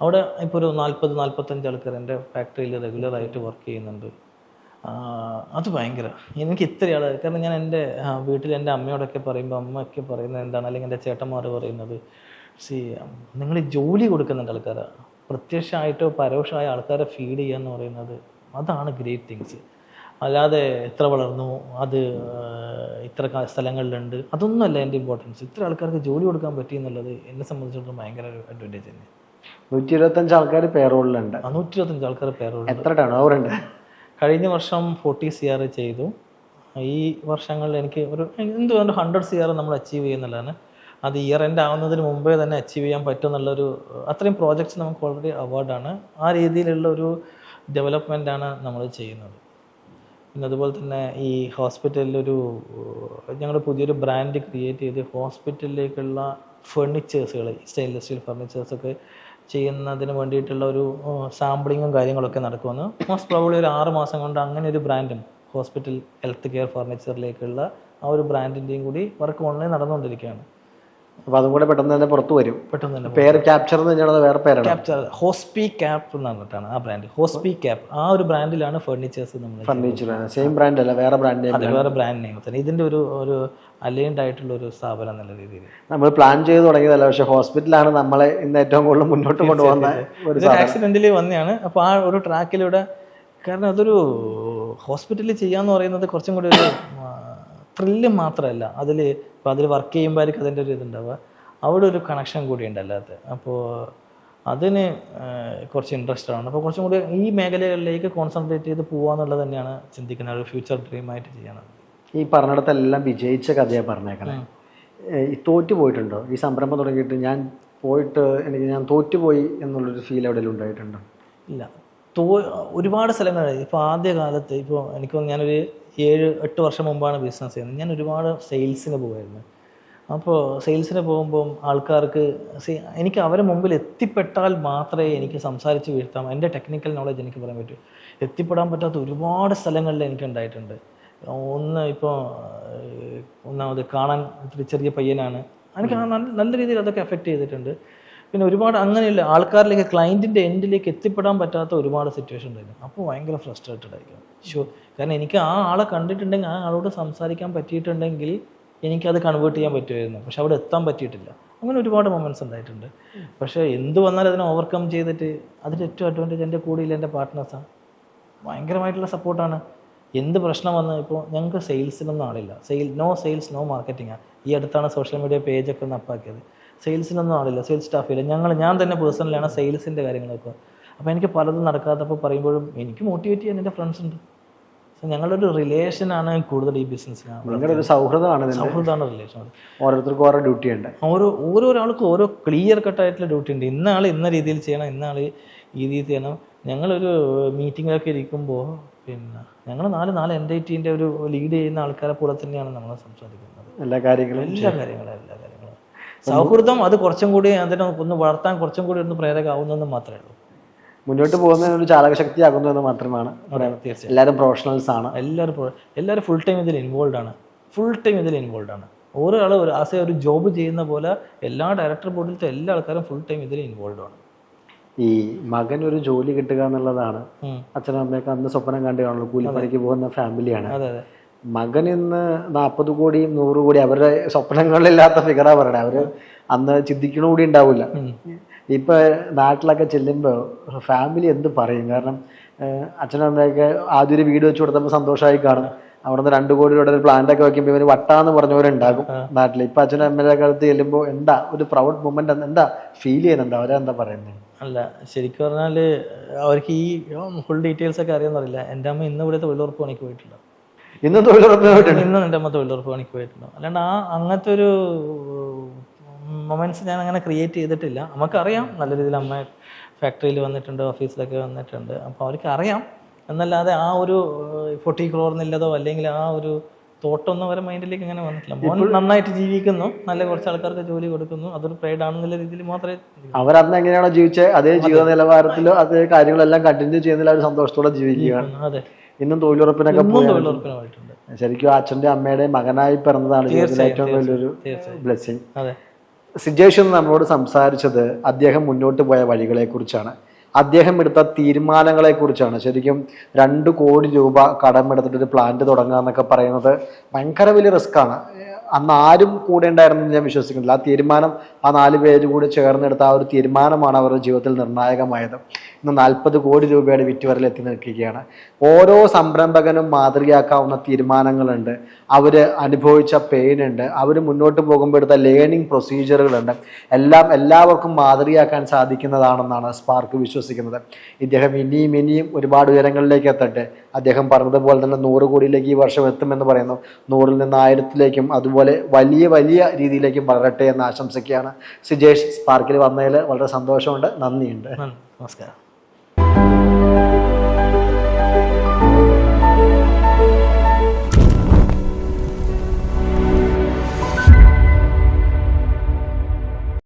അവിടെ ഇപ്പോൾ ഒരു 40-45 ആൾക്കാർ എൻ്റെ ഫാക്ടറിയിൽ റെഗുലറായിട്ട് വർക്ക് ചെയ്യുന്നുണ്ട്. അത് ഭയങ്കര എനിക്ക് ഇത്രയാൾ. കാരണം ഞാൻ എൻ്റെ വീട്ടിൽ എൻ്റെ അമ്മയോടൊക്കെ പറയുമ്പോൾ അമ്മയൊക്കെ പറയുന്നത് എന്താണ്, അല്ലെങ്കിൽ എൻ്റെ ചേട്ടന്മാർ പറയുന്നത്, നിങ്ങൾ ഈ ജോലി കൊടുക്കുന്നുണ്ട് ആൾക്കാരാണ്, പ്രത്യക്ഷമായിട്ടോ പരോക്ഷമായ ആൾക്കാരെ ഫീഡ് ചെയ്യുക എന്ന് പറയുന്നത് അതാണ് ഗ്രേറ്റ് തിങ്സ്. അല്ലാതെ എത്ര വളർന്നു, അത് ഇത്ര സ്ഥലങ്ങളിലുണ്ട്, അതൊന്നുമല്ല എൻ്റെ ഇമ്പോർട്ടൻസ്. ഇത്ര ആൾക്കാർക്ക് ജോലി കൊടുക്കാൻ പറ്റി എന്നുള്ളത് എന്നെ സംബന്ധിച്ചിടത്തോളം ഭയങ്കര ഒരു അഡ്വാൻറ്റേജ് തന്നെ. 125 ആൾക്കാർ പേറോളിലുണ്ട്. 125 ആൾക്കാർ പേറോൾ. എത്ര ടേൺ ഓവർ ഉണ്ട്? കഴിഞ്ഞ വർഷം 40 CR ചെയ്തു. ഈ വർഷങ്ങളിൽ എനിക്ക് ഒരു 100 CR നമ്മൾ അച്ചീവ് ചെയ്യുന്നുള്ളതാണ്. അത് ഇയർ എൻഡ് ആവുന്നതിന് മുമ്പേ തന്നെ അച്ചീവ് ചെയ്യാൻ പറ്റും എന്നുള്ളൊരു അത്രയും പ്രോജക്ട്സ് നമുക്ക് ഓൾറെഡി അവാർഡാണ്. ആ രീതിയിലുള്ള ഒരു ഡെവലപ്മെൻറ്റാണ് നമ്മൾ ചെയ്യുന്നത്. പിന്നെ അതുപോലെ തന്നെ ഈ ഹോസ്പിറ്റലിലൊരു ഞങ്ങൾ പുതിയൊരു ബ്രാൻഡ് ക്രിയേറ്റ് ചെയ്ത് ഹോസ്പിറ്റലിലേക്കുള്ള ഫർണിച്ചേഴ്സുകൾ, സ്റ്റെയിൻലെസ് സ്റ്റീൽ ഫർണിച്ചേഴ്സൊക്കെ ചെയ്യുന്നതിന് വേണ്ടിയിട്ടുള്ള ഒരു സാമ്പിളിങ്ങും കാര്യങ്ങളൊക്കെ നടക്കുമെന്ന് മോസ്റ്റ് പ്രോബബ്ലി ഒരു 6 മാസം കൊണ്ട് അങ്ങനെ ഒരു ബ്രാൻഡും ഹോസ്പിറ്റൽ ഹെൽത്ത് കെയർ ഫർണിച്ചറിലേക്കുള്ള ആ ഒരു ബ്രാൻഡിൻ്റെയും കൂടി വർക്ക് ഓൺലൈൻ നടന്നുകൊണ്ടിരിക്കുകയാണ്. അപ്പോൾ അതും കൂടെ പെട്ടെന്ന് തന്നെ പുറത്ത് വരും. പെട്ടെന്ന് തന്നെ പേര് ക്യാപ്ചർ എന്ന് പറഞ്ഞാൽ വേറെ പേരാണ്. ക്യാപ്ചർ ഹോസ്പി ക്യാപ്പ് എന്ന് പറഞ്ഞിട്ടാണ് ആ ബ്രാൻഡ്. ഹോസ്പി ക്യാപ്പ് ആ ഒരു ബ്രാൻഡിലാണ് ഫർണിച്ചേഴ്സ് നമ്മൾ ഫർണിച്ചർ സെയിം ബ്രാൻഡ് അല്ല, വേറെ ബ്രാൻഡ്. അതെ, വേറെ ബ്രാൻഡ് നെയിം തന്നെ. ഇതിൻ്റെ ഒരു അലൈൻഡ് ആയിട്ടുള്ള ഒരു സ്ഥാപനം എന്നുള്ള രീതിയിൽ നമ്മൾ പ്ലാൻ ചെയ്ത് തുടങ്ങിയതല്ല, പക്ഷേ ഹോസ്പിറ്റലാണ് നമ്മളെ ഇന്ന് ഏറ്റവും കൂടുതൽ മുന്നോട്ട് കൊണ്ടുപോകുന്ന ഒരു ആക്സിഡന്റിൽ വന്നതാണ്. അപ്പോൾ ആ ഒരു ട്രാക്കിലൂടെ, കാരണം അതൊരു ഹോസ്പിറ്റലിൽ ചെയ്യാന്ന് പറയുന്നത് കുറച്ചും കൂടി ഒരു ത്രില്ല് മാത്രമല്ല, അതിൽ വർക്ക് ചെയ്യുമ്പോഴായിരിക്കും അതിൻ്റെ ഒരു ഇതുണ്ടാവുക, അവിടെ ഒരു കണക്ഷൻ കൂടി ഉണ്ട് അല്ലാതെ. അപ്പോൾ അതിന് കുറച്ച് ഇൻട്രസ്റ്റ് ആണ്. അപ്പോൾ കുറച്ചും കൂടി ഈ മേഖലകളിലേക്ക് കോൺസെൻട്രേറ്റ് ചെയ്ത് പോകാന്നുള്ളത് തന്നെയാണ് ചിന്തിക്കുന്നത്, ഒരു ഫ്യൂച്ചർ ഡ്രീമായിട്ട് ചെയ്യാനാണ്. ഈ പറഞ്ഞിടത്തെല്ലാം വിജയിച്ച കഥയാണ് പറഞ്ഞേക്കണേ. ഈ തോറ്റു പോയിട്ടുണ്ടോ? ഈ സംരംഭം തുടങ്ങിയിട്ട് ഞാൻ തോറ്റുപോയി എന്നുള്ളൊരു ഫീൽ എവിടെയെങ്കിലും ഉണ്ടായിട്ടുണ്ടോ? ഇല്ല, ഒരുപാട് സ്ഥലങ്ങളിൽ. ഇപ്പോൾ ആദ്യ കാലത്ത്, ഇപ്പോൾ എനിക്ക് ഞാനൊരു 7-8 വർഷം മുമ്പാണ് ബിസിനസ് ചെയ്യുന്നത്. ഞാൻ ഒരുപാട് സെയിൽസിന് പോകുമായിരുന്നു. അപ്പോൾ സെയിൽസിന് പോകുമ്പം ആൾക്കാർക്ക് എനിക്ക് അവരെ മുമ്പിൽ എത്തിപ്പെട്ടാൽ മാത്രമേ എനിക്ക് സംസാരിച്ച് വീഴ്ത്താം, എൻ്റെ ടെക്നിക്കൽ നോളജ് എനിക്ക് പറയാൻ പറ്റൂ. എത്തിപ്പെടാൻ പറ്റാത്ത ഒരുപാട് സ്ഥലങ്ങളിൽ എനിക്ക് ഉണ്ടായിട്ടുണ്ട്. ഇപ്പോൾ ഒന്നാമത് കാണാൻ ഇത്തിരി ചെറിയ പയ്യനാണ്, എനിക്ക് നല്ല രീതിയിൽ അതൊക്കെ എഫക്റ്റ് ചെയ്തിട്ടുണ്ട്. പിന്നെ ഒരുപാട് അങ്ങനെയുള്ള ആൾക്കാരിലേക്ക്, ക്ലയൻറ്റിൻ്റെ എൻഡിലേക്ക് എത്തിപ്പെടാൻ പറ്റാത്ത ഒരുപാട് സിറ്റുവേഷൻ ഉണ്ടായിരുന്നു. അപ്പോൾ ഭയങ്കര ഫ്രസ്ട്രേറ്റഡ് ആയിരിക്കും. കാരണം എനിക്ക് ആ ആളെ കണ്ടിട്ടുണ്ടെങ്കിൽ, ആ ആളോട് സംസാരിക്കാൻ പറ്റിയിട്ടുണ്ടെങ്കിൽ എനിക്കത് കൺവേർട്ട് ചെയ്യാൻ പറ്റുമായിരുന്നു. പക്ഷെ അവിടെ എത്താൻ പറ്റിയിട്ടില്ല. അങ്ങനെ ഒരുപാട് മൊമെൻറ്റ്സ് ഉണ്ടായിട്ടുണ്ട്. പക്ഷേ എന്ത് വന്നാലും അതിനെ ഓവർകം ചെയ്തിട്ട്, അതിൻ്റെ ഏറ്റവും അഡ്വാൻറ്റേജ് എൻ്റെ കൂടെയില്ല എൻ്റെ പാർട്ട്നേഴ്സാണ്. ഭയങ്കരമായിട്ടുള്ള സപ്പോർട്ടാണ്. എന്ത് പ്രശ്നം വന്നാൽ, ഇപ്പോൾ ഞങ്ങൾക്ക് സെയിൽസിനൊന്നും ആളില്ല. നോ സെയിൽസ് നോ മാർക്കറ്റിംഗാണ്. ഈ അടുത്താണ് സോഷ്യൽ മീഡിയ പേജൊക്കെ ഒന്ന് അപ്പാക്കിയത്. സെയിൽസിനൊന്നും ആളില്ല, സെയിൽസ് സ്റ്റാഫില്ല. ഞാൻ തന്നെ പേഴ്സണലാണ് സെയിൽസിൻ്റെ കാര്യങ്ങളൊക്കെ. അപ്പോൾ എനിക്ക് പലതും നടക്കാത്തപ്പോൾ പറയുമ്പോഴും എനിക്ക് മോട്ടിവേറ്റ് ചെയ്യാൻ എൻ്റെ ഫ്രണ്ട്സ് ഉണ്ട്. സോ ഞങ്ങളൊരു റിലേഷനാണ് കൂടുതൽ ഈ ബിസിനസ്സിനാണ്. നിങ്ങളുടെ ഒരു സൗഹൃദമാണ് റിലേഷൻ. ഓരോരുത്തർക്കും ഓരോ ഡ്യൂട്ടി ഉണ്ട്. ഓരോരാൾക്കും ഓരോ ക്ലിയർ കട്ടായിട്ടുള്ള ഡ്യൂട്ടി ഉണ്ട്. ഇന്ന ആൾ ഇന്ന രീതിയിൽ ചെയ്യണം, ഇന്ന ആൾ ഈ രീതിയിൽ ചെയ്യണം. ഞങ്ങളൊരു മീറ്റിങ്ങിലൊക്കെ ഇരിക്കുമ്പോൾ പിന്നെ ഞങ്ങൾ 4 എൻറ്റൈറ്റീൻ്റെ ഒരു ലീഡ് ചെയ്യുന്ന ആൾക്കാരെ പോലെ തന്നെയാണ് നമ്മൾ സംസാരിക്കുന്നത്. എല്ലാ കാര്യങ്ങളും. സൗഹൃദം അത് കുറച്ചും കൂടി അതിനെ ഒന്ന് വളർത്താൻ കുറച്ചും കൂടി ഒന്ന് പ്രേരകമാവുന്നതെന്ന് മാത്രമേ ഉള്ളൂ. മുന്നോട്ട് പോകുന്നതിന് ഒരു ചാലകശക്തി ആകുന്നു എന്ന് മാത്രമാണ്. തീർച്ചയായും എല്ലാവരും പ്രൊഫഷണൽസ് ആണ്. എല്ലാവരും ഫുൾ ടൈം ഇതിൽ ഇൻവോൾവ് ആണ്. ഓരോ ആൾ ഒരു ജോബ് ചെയ്യുന്ന പോലെ എല്ലാ ഡയറക്ടർ ബോർഡിലത്തെ എല്ലാ ആൾക്കാരും ഫുൾ ടൈം ഇതിൽ ഇൻവോൾവ് ആണ്. ഈ മകൻ ഒരു ജോലി കിട്ടുക എന്നുള്ളതാണ് അച്ഛനും അമ്മയൊക്കെ അന്ന് സ്വപ്നം കണ്ടു കാണുള്ളൂ. കൂലിപ്പണിക്ക് പോകുന്ന ഫാമിലിയാണ്. മകൻ ഇന്ന് 40 കോടിയും 100 കോടി അവരുടെ സ്വപ്നങ്ങളില്ലാത്ത ഫിഗറാ പറയണേ. അവര് അന്ന് ചിന്തിക്കണ കൂടി ഉണ്ടാവില്ല. ഇപ്പൊ നാട്ടിലൊക്കെ ചെല്ലുമ്പോൾ ഫാമിലി എന്ത് പറയും? കാരണം അച്ഛനും അമ്മയൊക്കെ ആദ്യം ഒരു വീട് വെച്ച് കൊടുത്തപ്പോൾ സന്തോഷമായി കാണും. അവിടെ നിന്ന് 2 കോടി രൂപയുടെ ഒരു പ്ലാന്റൊക്കെ വെക്കുമ്പോൾ ഇവര് വട്ടാന്ന് പറഞ്ഞവരുണ്ടാകും നാട്ടിൽ. ഇപ്പൊ അച്ഛനും അമ്മയുടെ അടുത്ത് ചെല്ലുമ്പോൾ എന്താ ഒരു പ്രൗഡ് മൊമെന്റ്, എന്താ ഫീൽ ചെയ്യുന്നുണ്ട്? അവരെന്താ പറയുന്നത്? അല്ല, ശരിക്കും പറഞ്ഞാൽ അവർക്ക് ഈ ഫുൾ ഡീറ്റെയിൽസ് ഒക്കെ അറിയാമെന്നറിയില്ല. എൻ്റെ അമ്മ ഇന്ന് ഇവിടെ തൊഴിലുറപ്പ് പണിക്ക് പോയിട്ടില്ല. ഇന്നും എൻ്റെ അമ്മ തൊഴിലുറപ്പ് പണിക്ക് പോയിട്ടുണ്ട്. അല്ലാണ്ട് അങ്ങനത്തെ ഒരു മൊമെന്റ്സ് ഞാൻ അങ്ങനെ ക്രിയേറ്റ് ചെയ്തിട്ടില്ല. നമുക്കറിയാം നല്ല രീതിയിൽ അമ്മ ഫാക്ടറിയിൽ വന്നിട്ടുണ്ട്, ഓഫീസിലൊക്കെ വന്നിട്ടുണ്ട്. അപ്പോൾ അവർക്ക് അറിയാം എന്നല്ലാതെ ആ ഒരു 40 crore എന്നുള്ളതോ അല്ലെങ്കിൽ ആ ഒരു തോട്ടൊന്നും അവരെ മൈൻഡിലേക്ക് അങ്ങനെ വന്നിട്ടില്ല. മോൻ നന്നായിട്ട് ജീവിക്കുന്നു, നല്ല കുറച്ച് ആൾക്കാർക്ക് ജോലി കൊടുക്കുന്നു, അതൊരു പ്രൈഡ് ആണെന്നുള്ള രീതിയിൽ മാത്രമേ. അവരന്ന് എങ്ങനെയാണോ ജീവിച്ചത് അതേ ജീവിത നിലവാരത്തിലോ അതേ കാര്യങ്ങളെല്ലാം കണ്ടിന്യൂ ചെയ്യുന്നില്ല, അവർ സന്തോഷത്തോടെ ജീവിക്കുകയാണ്. അതെ, ഇന്നും തൊഴിലുറപ്പിനൊക്കെ പോയിട്ടുണ്ട്. ശരിക്കും അച്ഛൻ്റെ അമ്മയുടെ മകനായി പിറന്നതാണ് ജീവിതത്തിലെ ഏറ്റവും വലിയൊരു ബ്ലെസ്സിങ്. അതെ. സിജേഷ് നമ്മളോട് സംസാരിച്ചത് അദ്ദേഹം മുന്നോട്ട് പോയ വഴികളെ കുറിച്ചാണ്, അദ്ദേഹം എടുത്ത തീരുമാനങ്ങളെ കുറിച്ചാണ്. ശരിക്കും 2 കോടി രൂപ കടമെടുത്തിട്ട് ഒരു പ്ലാന്റ് തുടങ്ങുക എന്നൊക്കെ പറയുന്നത് ഭയങ്കര വലിയ റിസ്ക്കാണ്. അന്ന് ആരും കൂടെ ഉണ്ടായിരുന്നെന്ന് ഞാൻ വിശ്വസിക്കുന്നില്ല. ആ തീരുമാനം ആ 4 പേര് കൂടി ചേർന്നെടുത്ത ആ ഒരു തീരുമാനമാണ് അവരുടെ ജീവിതത്തിൽ നിർണായകമായത്. ഇന്ന് 40 കോടി രൂപയുടെ വിറ്റുവരൽ എത്തി നിൽക്കുകയാണ്. ഓരോ സംരംഭകനും മാതൃകയാക്കാവുന്ന തീരുമാനങ്ങളുണ്ട്, അവർ അനുഭവിച്ച പെയിൻ ഉണ്ട്, അവർ മുന്നോട്ട് പോകുമ്പോൾ എടുത്ത ലേണിംഗ് പ്രൊസീജിയറുകളുണ്ട്. എല്ലാവർക്കും മാതൃകയാക്കാൻ സാധിക്കുന്നതാണെന്നാണ് സ്പാർക്ക് വിശ്വസിക്കുന്നത്. ഇദ്ദേഹം ഇനിയും ഒരുപാട് ഉയരങ്ങളിലേക്ക് എത്തട്ടെ. അദ്ദേഹം പറഞ്ഞതുപോലെ തന്നെ 100 കോടിയിലേക്ക് ഈ വർഷം എത്തുമെന്ന് പറയുന്നു. 100-ൽ നിന്ന് 1000-ലേക്കും അതുപോലെ വലിയ രീതിയിലേക്കും വളരട്ടെ എന്ന് ആശംസിക്കുകയാണ്. സിജേഷ്, സ്പാർക്കിൽ വന്നതിൽ വളരെ സന്തോഷമുണ്ട്. നന്ദിയുണ്ട്. നമസ്കാരം.